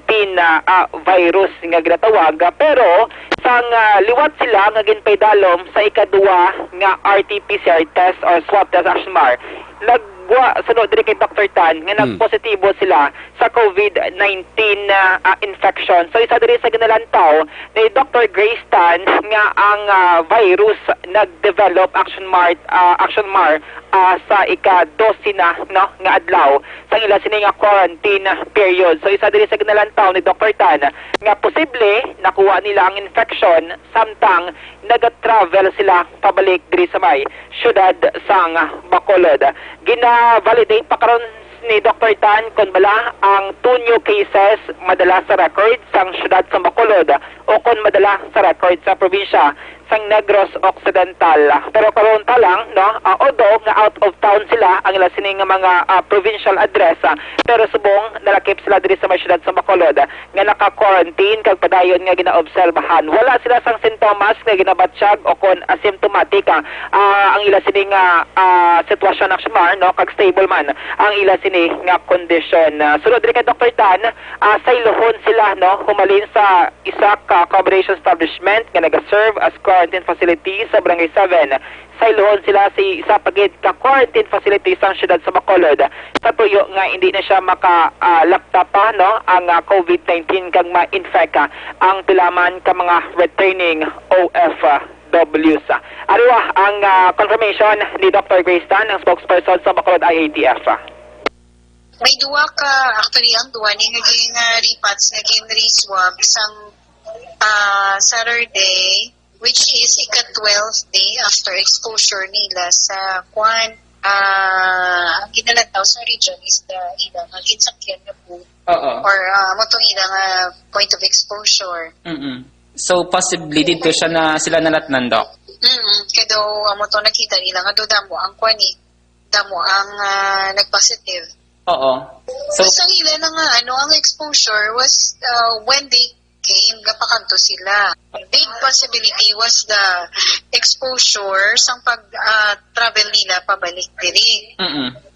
virus nga ginatawag. Pero sang liwat sila nga ginpaydalom sa ikaduwa nga RT-PCR test or swab test Action Mar, sunod diri kay Dr. Tan nga nagpositibo sila sa COVID-19 infection. So isa diri sa ginalantaw ni Dr. Grace Tan nga ang virus nagdevelop Action Mar sa ika-12 na nga adlaw sa ila sini nga quarantine period. So isa diri sa ginalantaw ni Dr. Tan nga posible nakuha nila ang infection samtang nag-travel sila pabalik diri sa may syudad sang Bacolod. Gina-validate pa karon ni Dr. Tan kung bala ang 2 new cases madala sa record sang syudad sa Bacolod o kung madala sa record sa probinsya sang Negros Occidental. Pero karon ta lang, no, although nga out of town sila ang ila sining mga provincial address, pero subong nalakip sila diri sa may syudad sa Bacolod nga naka-quarantine kag padayon nga ginaobserbahan. Wala sila sang sintomas nga ginabatsyag o kon asymptomatic ang ila sining sitwasyon ng Shamar, no, kag stable man ang ila sini nga kondisyon. Sunod diri kay Dr. Tan, sa Ilohon sila, no, humalin sa isa ka accommodation establishment nga naga-serve as quarantine facility sa Barangay 7. Sa Ilohon sila si isa pagid ka quarantine facility sa syudad sa Bacolod. Sa tuyo nga hindi na siya maka-laptop pa, no, ang COVID-19 kag ma-infect ang pilaman ka mga returning OFWs. Ariwa ang confirmation ni Dr. Grace Tan, ang spokesperson sa Bacolod IATF. May duwa ka, actually ang duwa ni naging repats, naging re-swab isang Saturday, which is ika-12th day after exposure nila sa Kwan. Ang ginalataw sa region is the ilang ginsakyan na po or motong ilang point of exposure. So possibly dito siya na sila nalatnan, Doc? Kaya motong nakita nila nga do damo ang Kwani, damo ang nagpositive. So ang ilan ang exposure was when they came, gapakanto sila. Big possibility was the exposure sang pag-travel nila pabalik diri.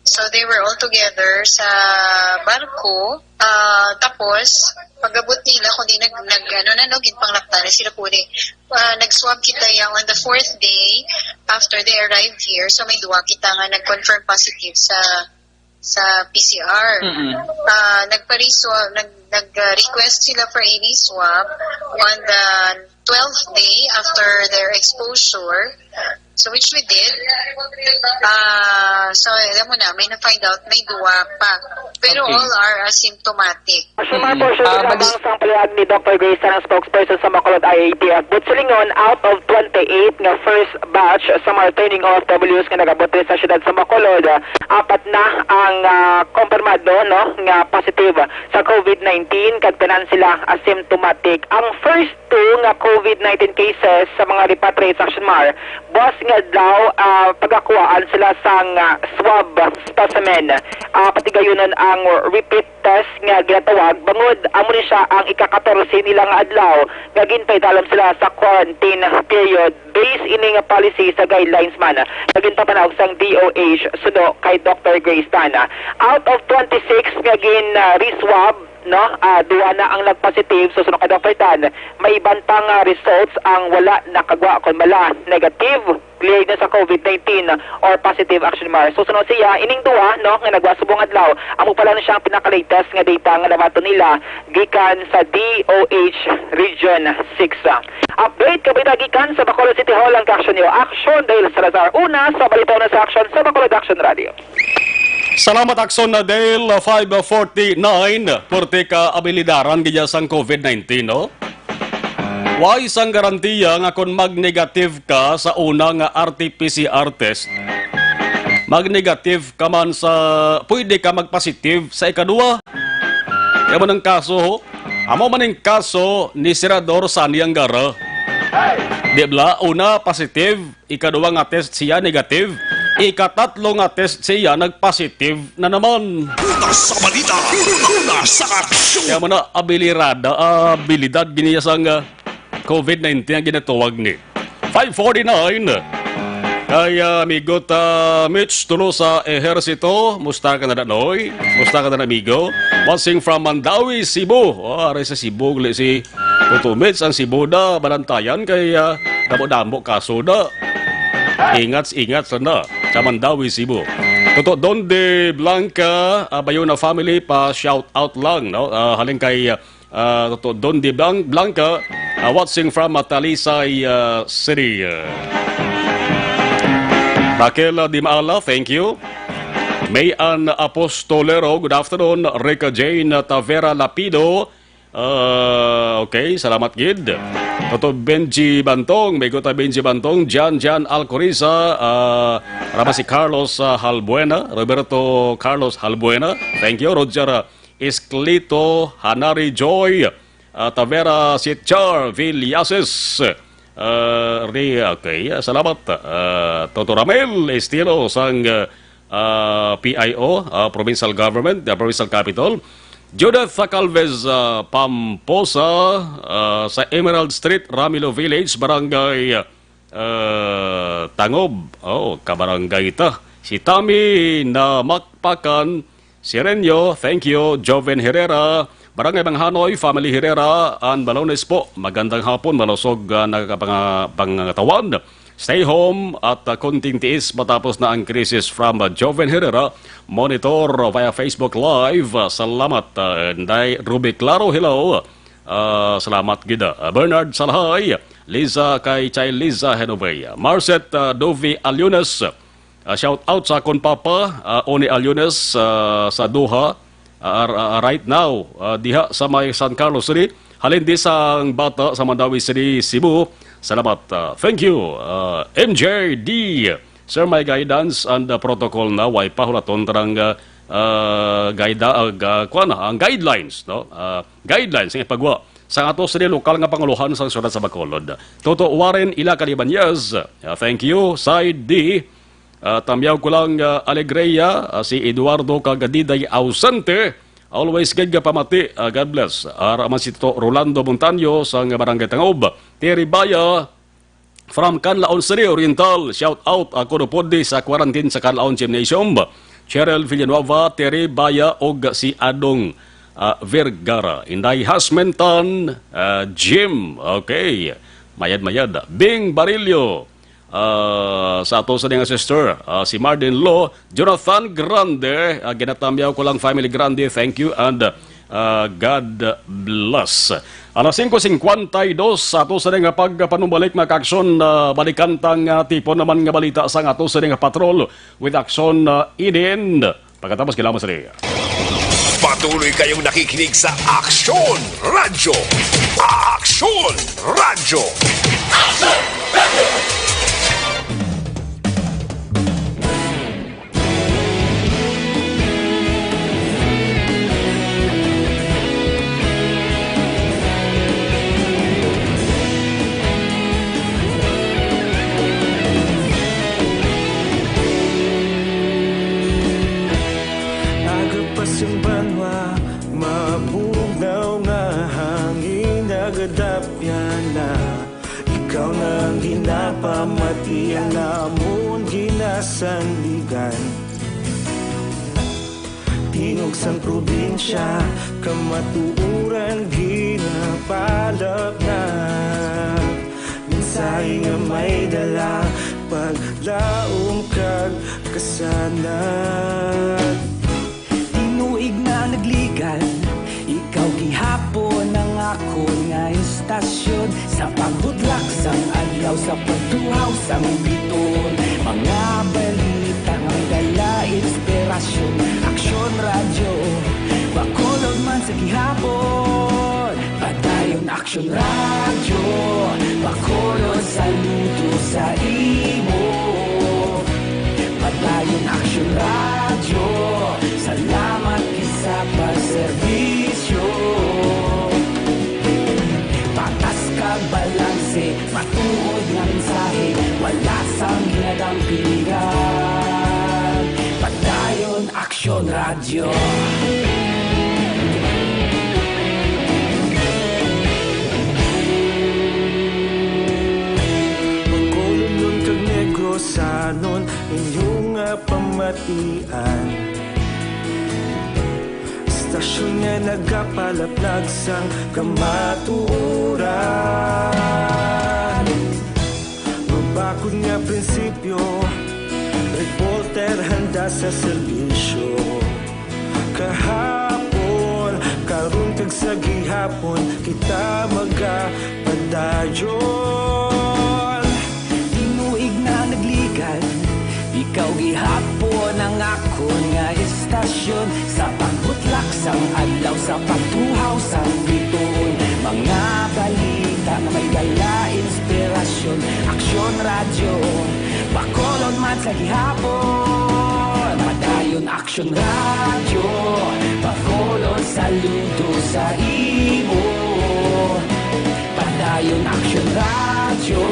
So they were all together sa barko. Tapos, pag-abot nila, kundi ginpanglakta na sila po nag-swab kita yung on the 4th day after they arrived here. So may duwa kita nga nag-confirm positive sa PCR. Nag-request sila for any swab on the 12th day after their exposure. So which we did. So alam mo na, may na-find out, may duwa pa. Pero all are asymptomatic. Sumar po siya lamang sang palihag ni Dr. Grace Tan, ang spokesperson sa Bacolod IATF. But silingon, out of 28 nga first batch sa mga returning OFWs nga nagabot rin sa syudad sa Bacolod, 4 na ang kumpirmado, no, nga positive sa COVID-19 kag tanan sila asymptomatic. Ang first 2 nga COVID-19 cases sa mga repatriates sa Shamar, boss nga daw pagakuhaan sila sang swab specimen. Pati gayunan ang repeat test nga ginatawag bangod amo ni siya ang ika-14 nila nga adlaw nga gintay dalam sila sa quarantine period based ini nga policy sa guidelines man naginta panawag sang DOH sudo kay Dr. Grace Tan. Out of 26 nga re-swab, no, duwa na ang nagpositive. So sunod kay Dr. Tan, may bantang results ang wala nakagwa kon mala negative cleared na sa COVID-19 or positive action mark. So sunod siya ining duwa, no, nga nagwa subong adlaw amo pala na siyang pinaka-latest nga data nga nabato nila gikan sa DOH Region 6. Update kabita gikan sa Bacolod City Hall ang action niyo. Action Dale Salazar una sa balita na sa action sa Bacolod Action Radio. Salamat Akson na Dale 549 porte ka abilidaran gaya sang COVID-19, no? Why isang garantiya nga kung mag-negative ka sa unang RT-PCR test, mag-negative ka man sa, pwede ka mag-positive sa ikadua. Kaya mo ng kaso, amo man ng kaso ni Senador Sani Angara. Di ba, una positive, ikadua nga test siya negative, ikatatlo nga test siya nag-positive na naman. Una sa balita, una sa aksyon. Kaya mo na abilidad giniyasang COVID-19 ang ginatawag ni 549. Kaya amigo Mitch tulo sa ehersito. Musta ka na danoy? Musta ka na amigo? Watching from Mandawi, Cebu. Aray sa Cebu si Tuto Mitch ang Cebu na balantayan kaya damo-damo kaso na. Ingat sana sa Mandawi, Cebu. Tuto Donde Blanca, Bayona family pa shout out lang, no? Haling kay Tuto Donde Blanca, watching from Talisay City. Raquel Di Maala, thank you. Mayan Apostolero, good afternoon. Rica Jane Tavera Lapido, Okay, salamat gid. Toto Benji Bantong, may kota Benji Bantong, Jan Alcoriza, rama si Carlos Halbuena, Roberto Carlos Halbuena, thank you. Roger Esclito, Hanari Joy, Tavera Sitchar, Villases, okay, salamat. Toto Ramel Estilo sang PIO, Provincial Government, the Provincial Capital. Judith Calvez Pamposa sa Emerald Street, Ramilo Village, Barangay Tangob. Kabarangay ita. Si Tami na Makpakan, Sirenyo, thank you. Joven Herrera, Barangay Banghanoy, Family Herrera, and Balones po. Magandang hapon, malusog nagkapangatawan. Stay home at konting tiis matapos na ang krisis from Joven Herrera. Monitor via Facebook Live. Salamat. Ruby Claro, hello. Salamat gida. Bernard Salhay. Liza kay Chay Liza Henovey. Marcet Dovi Alunas. Shout out sa akon papa. Oni Alunas sa Doha. Right now. Diha sa may San Carlos City. Halin di sa bata sa Mandawi City, Cebu. Salamat. Thank you. MJD. Sir, may guidance and protocol na way pahulaton tarang ang guidelines, no? Guidelines ng ipagwa sa ato sa lokal nga panguluhan sa syudad sa Bacolod. Toto Warren Ila Calibanyas. Thank you. Side D. Tamyaw ko lang Alegria, si Eduardo Cagadiday ausente. Always good ka pamati. God bless. Araman si Tito Rolando Montaño sa Barangay Tangob. Terry Baya from Canlaon City Oriental. Shout out ako no podi sa quarantine sa Canlaon Gymnasium. Cheryl Villanueva, Terry Baya og si Adong Vergara. Inday Hasmentan, Jim. Okay. Mayad-mayad. Bing Barillo. Sa ato sa nga sister, si Martin Lo, Jonathan Grande, ginatamyaw ko lang Family Grande, thank you and God bless. Alas 5:52 sa ato sa nga pagpanumbalik mga aksyon balikantang tipo naman nga balita sa ato sa nga patrol with action Eden. Pagkatapos kailangan sa rin. Patuloy kayong nakikinig sa Aksyon Radyo. Aksyon Radyo. Action Radio! Yung banwa, mabugaw nga hangin nagadapyan na. Ikaw na ang ginapamatian namon ginasandigan. Tinog sang probinsya, kamatuuran ginapalap na. Minsay nga may dala, paglaom kag kasanan. Nagligan, ikaw gihapon ang ako nga istasyon sa paghudlak sang adlaw sa pagtuhaw sang biton. Mga balita ang dala inspirasyon, Aksyon Radyo, Bacolod man sa gihapon. Padayon Aksyon Radyo, Bacolod saludo sa imo. Padayon Aksyon Radyo, salamat sa pagserbisyo. Patas kag balanse, matuod nga mensahe, wala sang ginadang piligan. Padayon Aksyon Radyo. Bacolod nun kag Negros sanon inyong pamatian. Stasyon nga nagapalaplag sang kamatuuran. Mabakod nga prinsipyo, reporter handa sa serbisyo. Kahapon, karon kag sa gihapon, kita magapadayon. Tinuig na nagligan, ikaw gihapon ang ako nga istasyon sa pagbutlak sang adlaw sa pagtuhaw sang bito. sa gihapon. Padayon Action Radio, Bacolod saludo sa imo. Padayon Action Radio,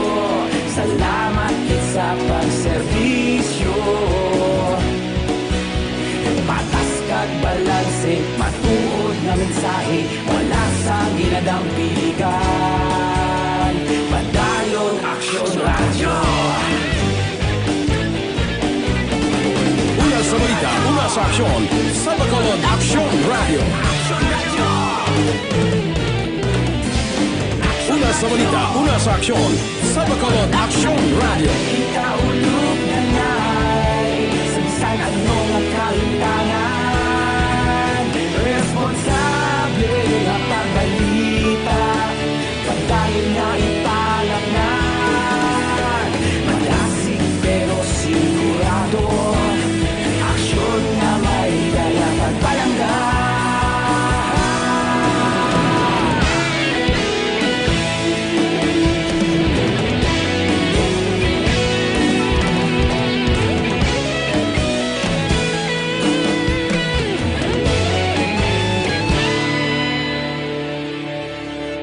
salamat kit sa pagserbisyo. Patas kag balanse, matuod nga mensahe, wala sa ginadang piligan. Padayon Action Radio. Una sa balita, una sa aksyon, sa Bacolod Action Radio. Una sa balita, una sa aksyon, sa Bacolod Action Radio. Ikaulog na ngay, sa ano nga kalintangan, responsable nga pagbalita, pagdayon nga ipalaknan, malasig pero sigurado, aksyon na may dala pagpalanggan.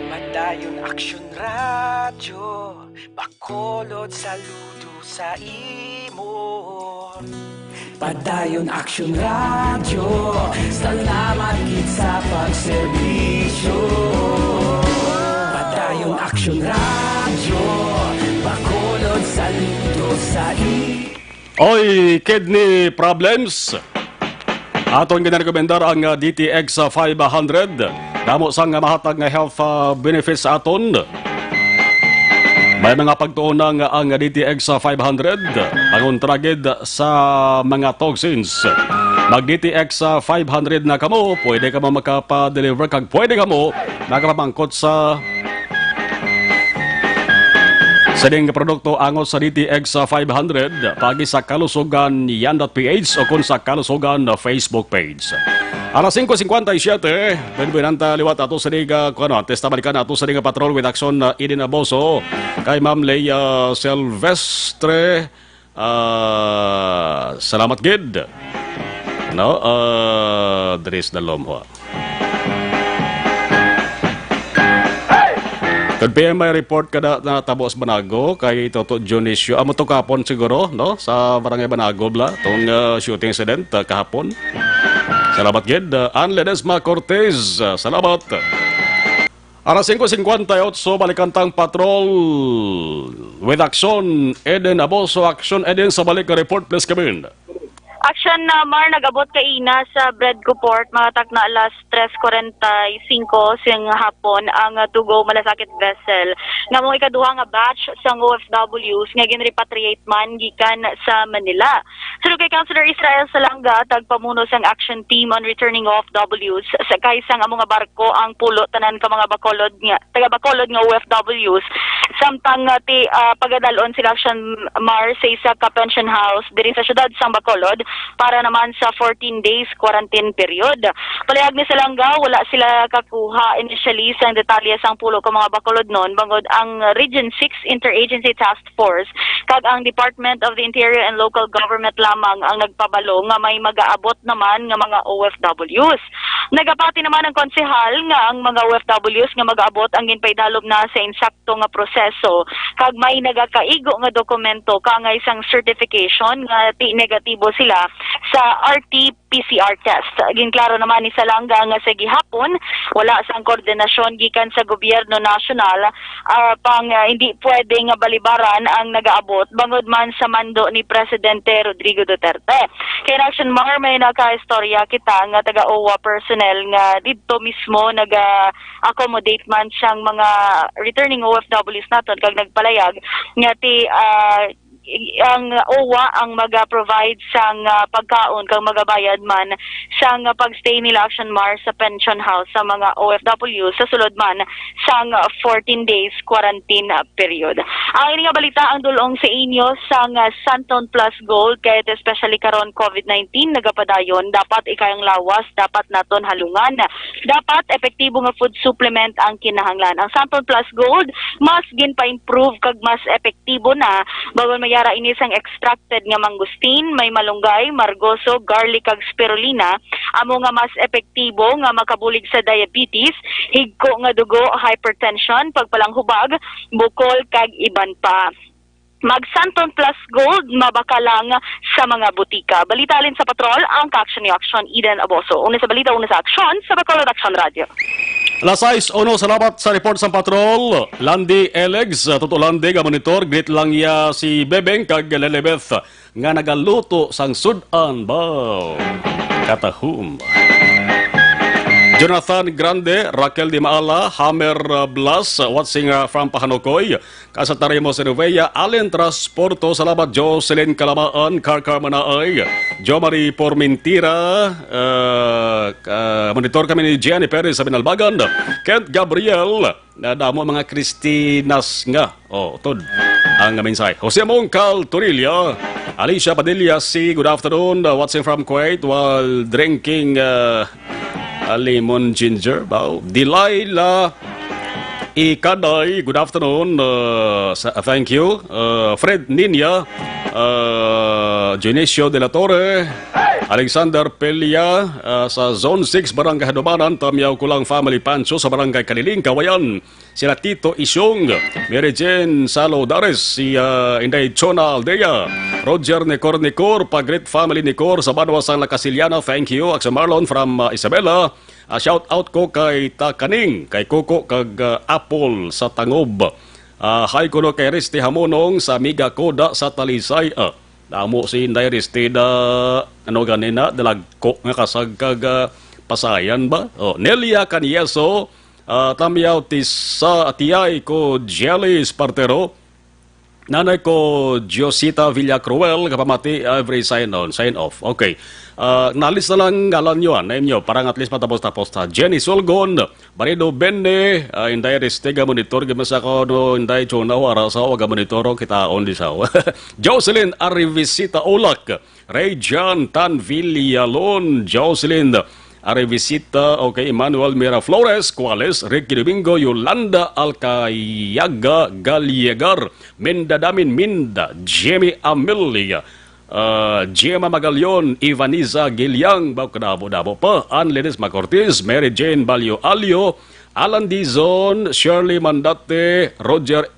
Padayon Action Radio, Bacolod saludo sa imo. Padayon Action Radio, salamat kit sa pagserbisyo. Padayon Action Radio, Bacolod saludo sa imo. Oy, kidney problems. Aton ginarekomendar ang DTX 500. Damo sang mahatag nga health benefits aton. May mga pagtuon ang DTX 500 pangontragid sa mga toxins. Mag DTX 500 na kamo, pwede ka mo makapa-deliver kag pwede ka mo nakapamangkot sa sining produkto angos sa DTX 500 pagi sa kalusugan yan.ph o kung sa kalusugan Facebook page. Alas 5:57, benanta liwat ato sa diga, antes na balikan ato sa diga patrol with action Eden Aboso, kay Ma'am Leia Silvestre, salamat gid. No, Dres Dalomho. Kag PMI report kada na tabos Banago kay Toto Dionisio. Amo to kahapon siguro, no? Sa Barangay Banago bla tong shooting incident kahapon. Salamat gid. Ann Ledesma Cortez, salamat. Alas 5:58, balikantang patrol with action Eden Aboso, action Eden sa balik report, please come in. Action na Mar, nagabot kay Ina sa Bredco Port, mga takna alas 3:45 siyang hapon ang tugo malasakit vessel. Nga mong ikaduha nga batch sa OFWs nga ginrepatriate man gikan sa Manila. Sino kay Councilor Israel Salanga, tagpamuno sang action team on returning OFWs sa kaisang among nga barko ang pulo tanan ka mga Bacolod nga taga Bacolod nga OFWs samtang pagadalon sila action Mar sa isa ka pension house diri sa syudad sang Bacolod para naman sa 14 days quarantine period. Palayag ni Salanga, wala sila kakuha initially sa detalye sang pulo ka mga Bacolod noon bangod ang Region 6 Interagency Task Force kag ang Department of the Interior and Local Government lamang ang nagpabalo nga may mag-aabot naman nga mga OFWs. Nagapati naman ang konsehal nga ang mga OFWs nga mag-aabot ang ginpaidalom na sa insakto nga proseso kag may nagakaigo nga dokumento kangay isang certification nga negatibo sila sa RT-PCR test. Ginklaro naman ni Salanga nga sa gihapon wala sang koordinasyon gikan sa gobyerno nasyonal pang hindi pwede nga balibaran ang nagaabot bangod man sa mando ni Presidente Rodrigo Duterte. Kay Action Mar may naka-istorya kita nga taga-OWA personnel nga dito mismo naga-accommodate man siyang mga returning OFWs naton kag nagpalayag nga ti ang OWA ang mag-provide sang pagkaon kang magabayad man sang pagstay nila Action Mar sa pension house sa mga OFW sa sulod man sang 14 days quarantine period. Ang ini nga balita ang dulong sa inyo sang Santon Plus Gold kay especially karon COVID-19 nagapadayon dapat ikayang lawas dapat naton halungan. Dapat epektibo nga food supplement ang kinahanglan. Ang Santon Plus Gold mas ginpa-improve kag mas epektibo na bawal maya yara ini sang extracted nga mangustin, may malunggay, margoso, garlic kag spirulina, amo nga mas epektibo nga makabulig sa diabetes, higko nga dugo, hypertension, pagpalanghubag, bukol kag iban pa. Mag Santon Plus Gold, mabakalang sa mga butika. Balita alin sa patrol, ang ka-action ni Action Eden Aboso. Una sa balita, una sa aksyon, sa Bacolod Action Radio. Alas 6:01, salamat sa report sa patrol. Landy Elegs, Toto Landy, nga monitor, greet lang ya si Bebeng kag Lelebeth nga nagaluto sang sudan ba. Katahum. Jonathan Grande, Raquel Di Maala, Hammer Blas, watching from Pahanokoy, Kasatari mo Sinovea, Allen Transporto, salamat Jocelyn Kalamaan, Karkar Manaay, Jo Marie Pormentira, monitor kami ni Jenny Perez sa Binalbagan, Kent Gabriel, damo mga Kristinas nga, tod, ang mensahe. Jose Mongcal Torilla, Alicia Padilla, good afternoon, watching from Kuwait while drinking lemon ginger. Wow. Delilah Ikaday, good afternoon. Thank you. Fred Ninya, Genesio de la Torre, Alexander Pelia sa Zone 6, Barangay Hadumanan, Tamyaw Kulang Family Pancho sa Barangay Kaniling, Kawayan. Sila Tito Isyong, Mary Jane Salo Dares, si Inday Chona Aldea, Roger Nicor, Pagrit Family Nicor sa Banwasang Lacasiliana, thank you. Aksa Marlon from Isabela, shout out ko kay Takaning, kay Coco kag Apple sa Tangob. Hi ko no kay Risti Hamonong sa Miga Koda sa Talisay. Damo si Inday Risti ano ganina, dalagko nga kasag kag pasayan ba? Nelia Canieso, Tamyaw Tisa Atiyay ko Jelly Spartero, nanay ko Josita Villacruel, kapamati every sign off. Okay. Nalis na lang ngalan nyo, name nyo, parang at least matapos-tapos ta. Jenny Solgon, Barido Benne, Inday Restega Monitor, gamasa ko no Inday Chonaw, Arasaw, aga Monitoro, kita on disaw. Jocelyn Arivisita Olak, Ray John Tan Villalon, Jocelyn Arivisita, okay, Emmanuel Mira Flores, Cuales, Ricky Domingo, Yolanda Alcayaga, Galiegar, Minda Damin Minda, Jamie Amelia, Gemma Magalion, Ivaniza Gilyang, Baukadabo pa, Ann Lenis Macortiz, Mary Jane Balio Alio, Alan Dizon, Shirley Mandate, Roger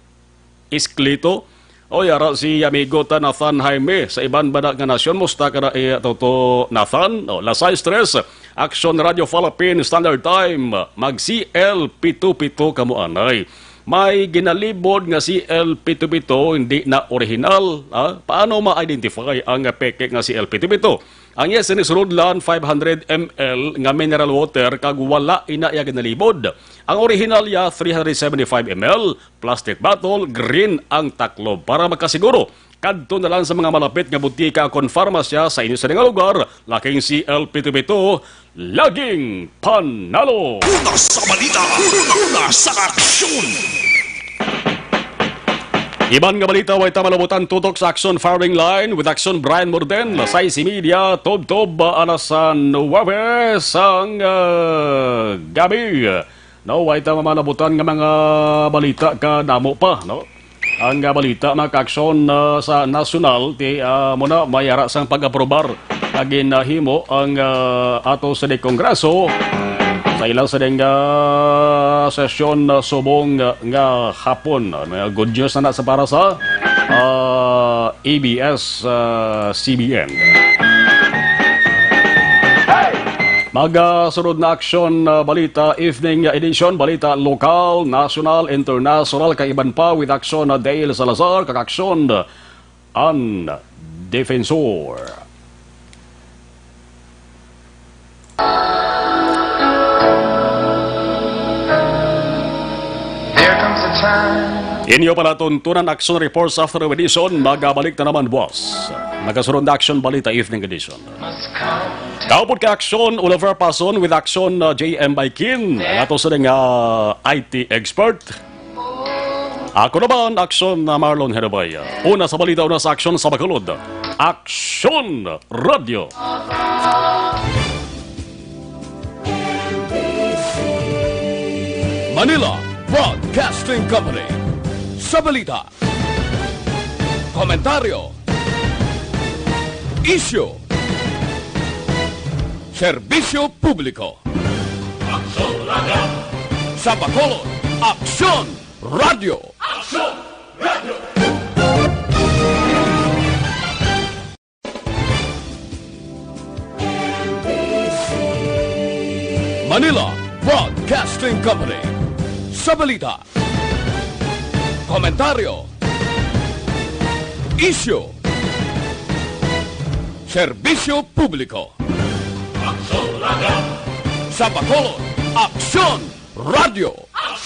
Isclito, yara si amigo ta Nathan Jaime sa iban badak nga nasyon, musta ka na toto Nathan, Lasay Stress, Action Radio Philippine Standard Time, mag CL77 kamo anay. May ginalibod nga CL77 hindi na original. Paano ma-identify ang peke nga CL77? Ang yes ni Surudlan 500 ml nga mineral water kag wala ina ya ginalibod. Ang original ya 375 ml plastic bottle, green ang taklob. Para magkasiguro, kadto na lang sa mga malapit nga butika kon farmasya sa inyo sa nga lugar, laking CL77 laging panalo. Una sa balita, una sa aksyon. Iban nga balita way tamalabutan tutok sa Action Firing Line with Action Brian Morden, Lasay si Media, Tob Alasan Nuwabe sang gabi. No, way tamalabutan nga mga balita ka damo pa, no? Ang balita mga aksyon sa nasyonal ti muna mayara sang pag-aprobar agin himo ang ato sa Kongreso sa ilang sa sesyon subong nga hapon. May good news na sa para sa ABS-CBN. Magasunod na aksyon balita evening edition, balita lokal, national, international, kaiban pa with aksyon na Dale Salazar, kakaksyon ang Defensor. Inyo pala tuntunan action reports after edition, magabalik na naman boss. Magasunod na action balita evening edition. Kaupod ka action Oliver Pason with action JM Baikin, ato sa nga IT expert. Ako naman action na Marlon Herobay. Una sa balita, una sa action sa Bacolod. Action Radio. Manila Broadcasting Company. Sa balita. Komentaryo. Isyu. Serbisyo publiko. Sa Bacolod, Aksyon Radio. Manila Broadcasting Company. Sa balita. Komentaryo. Isyu. Serbisyo publiko. Sa Bacolod, Aksyon Radio.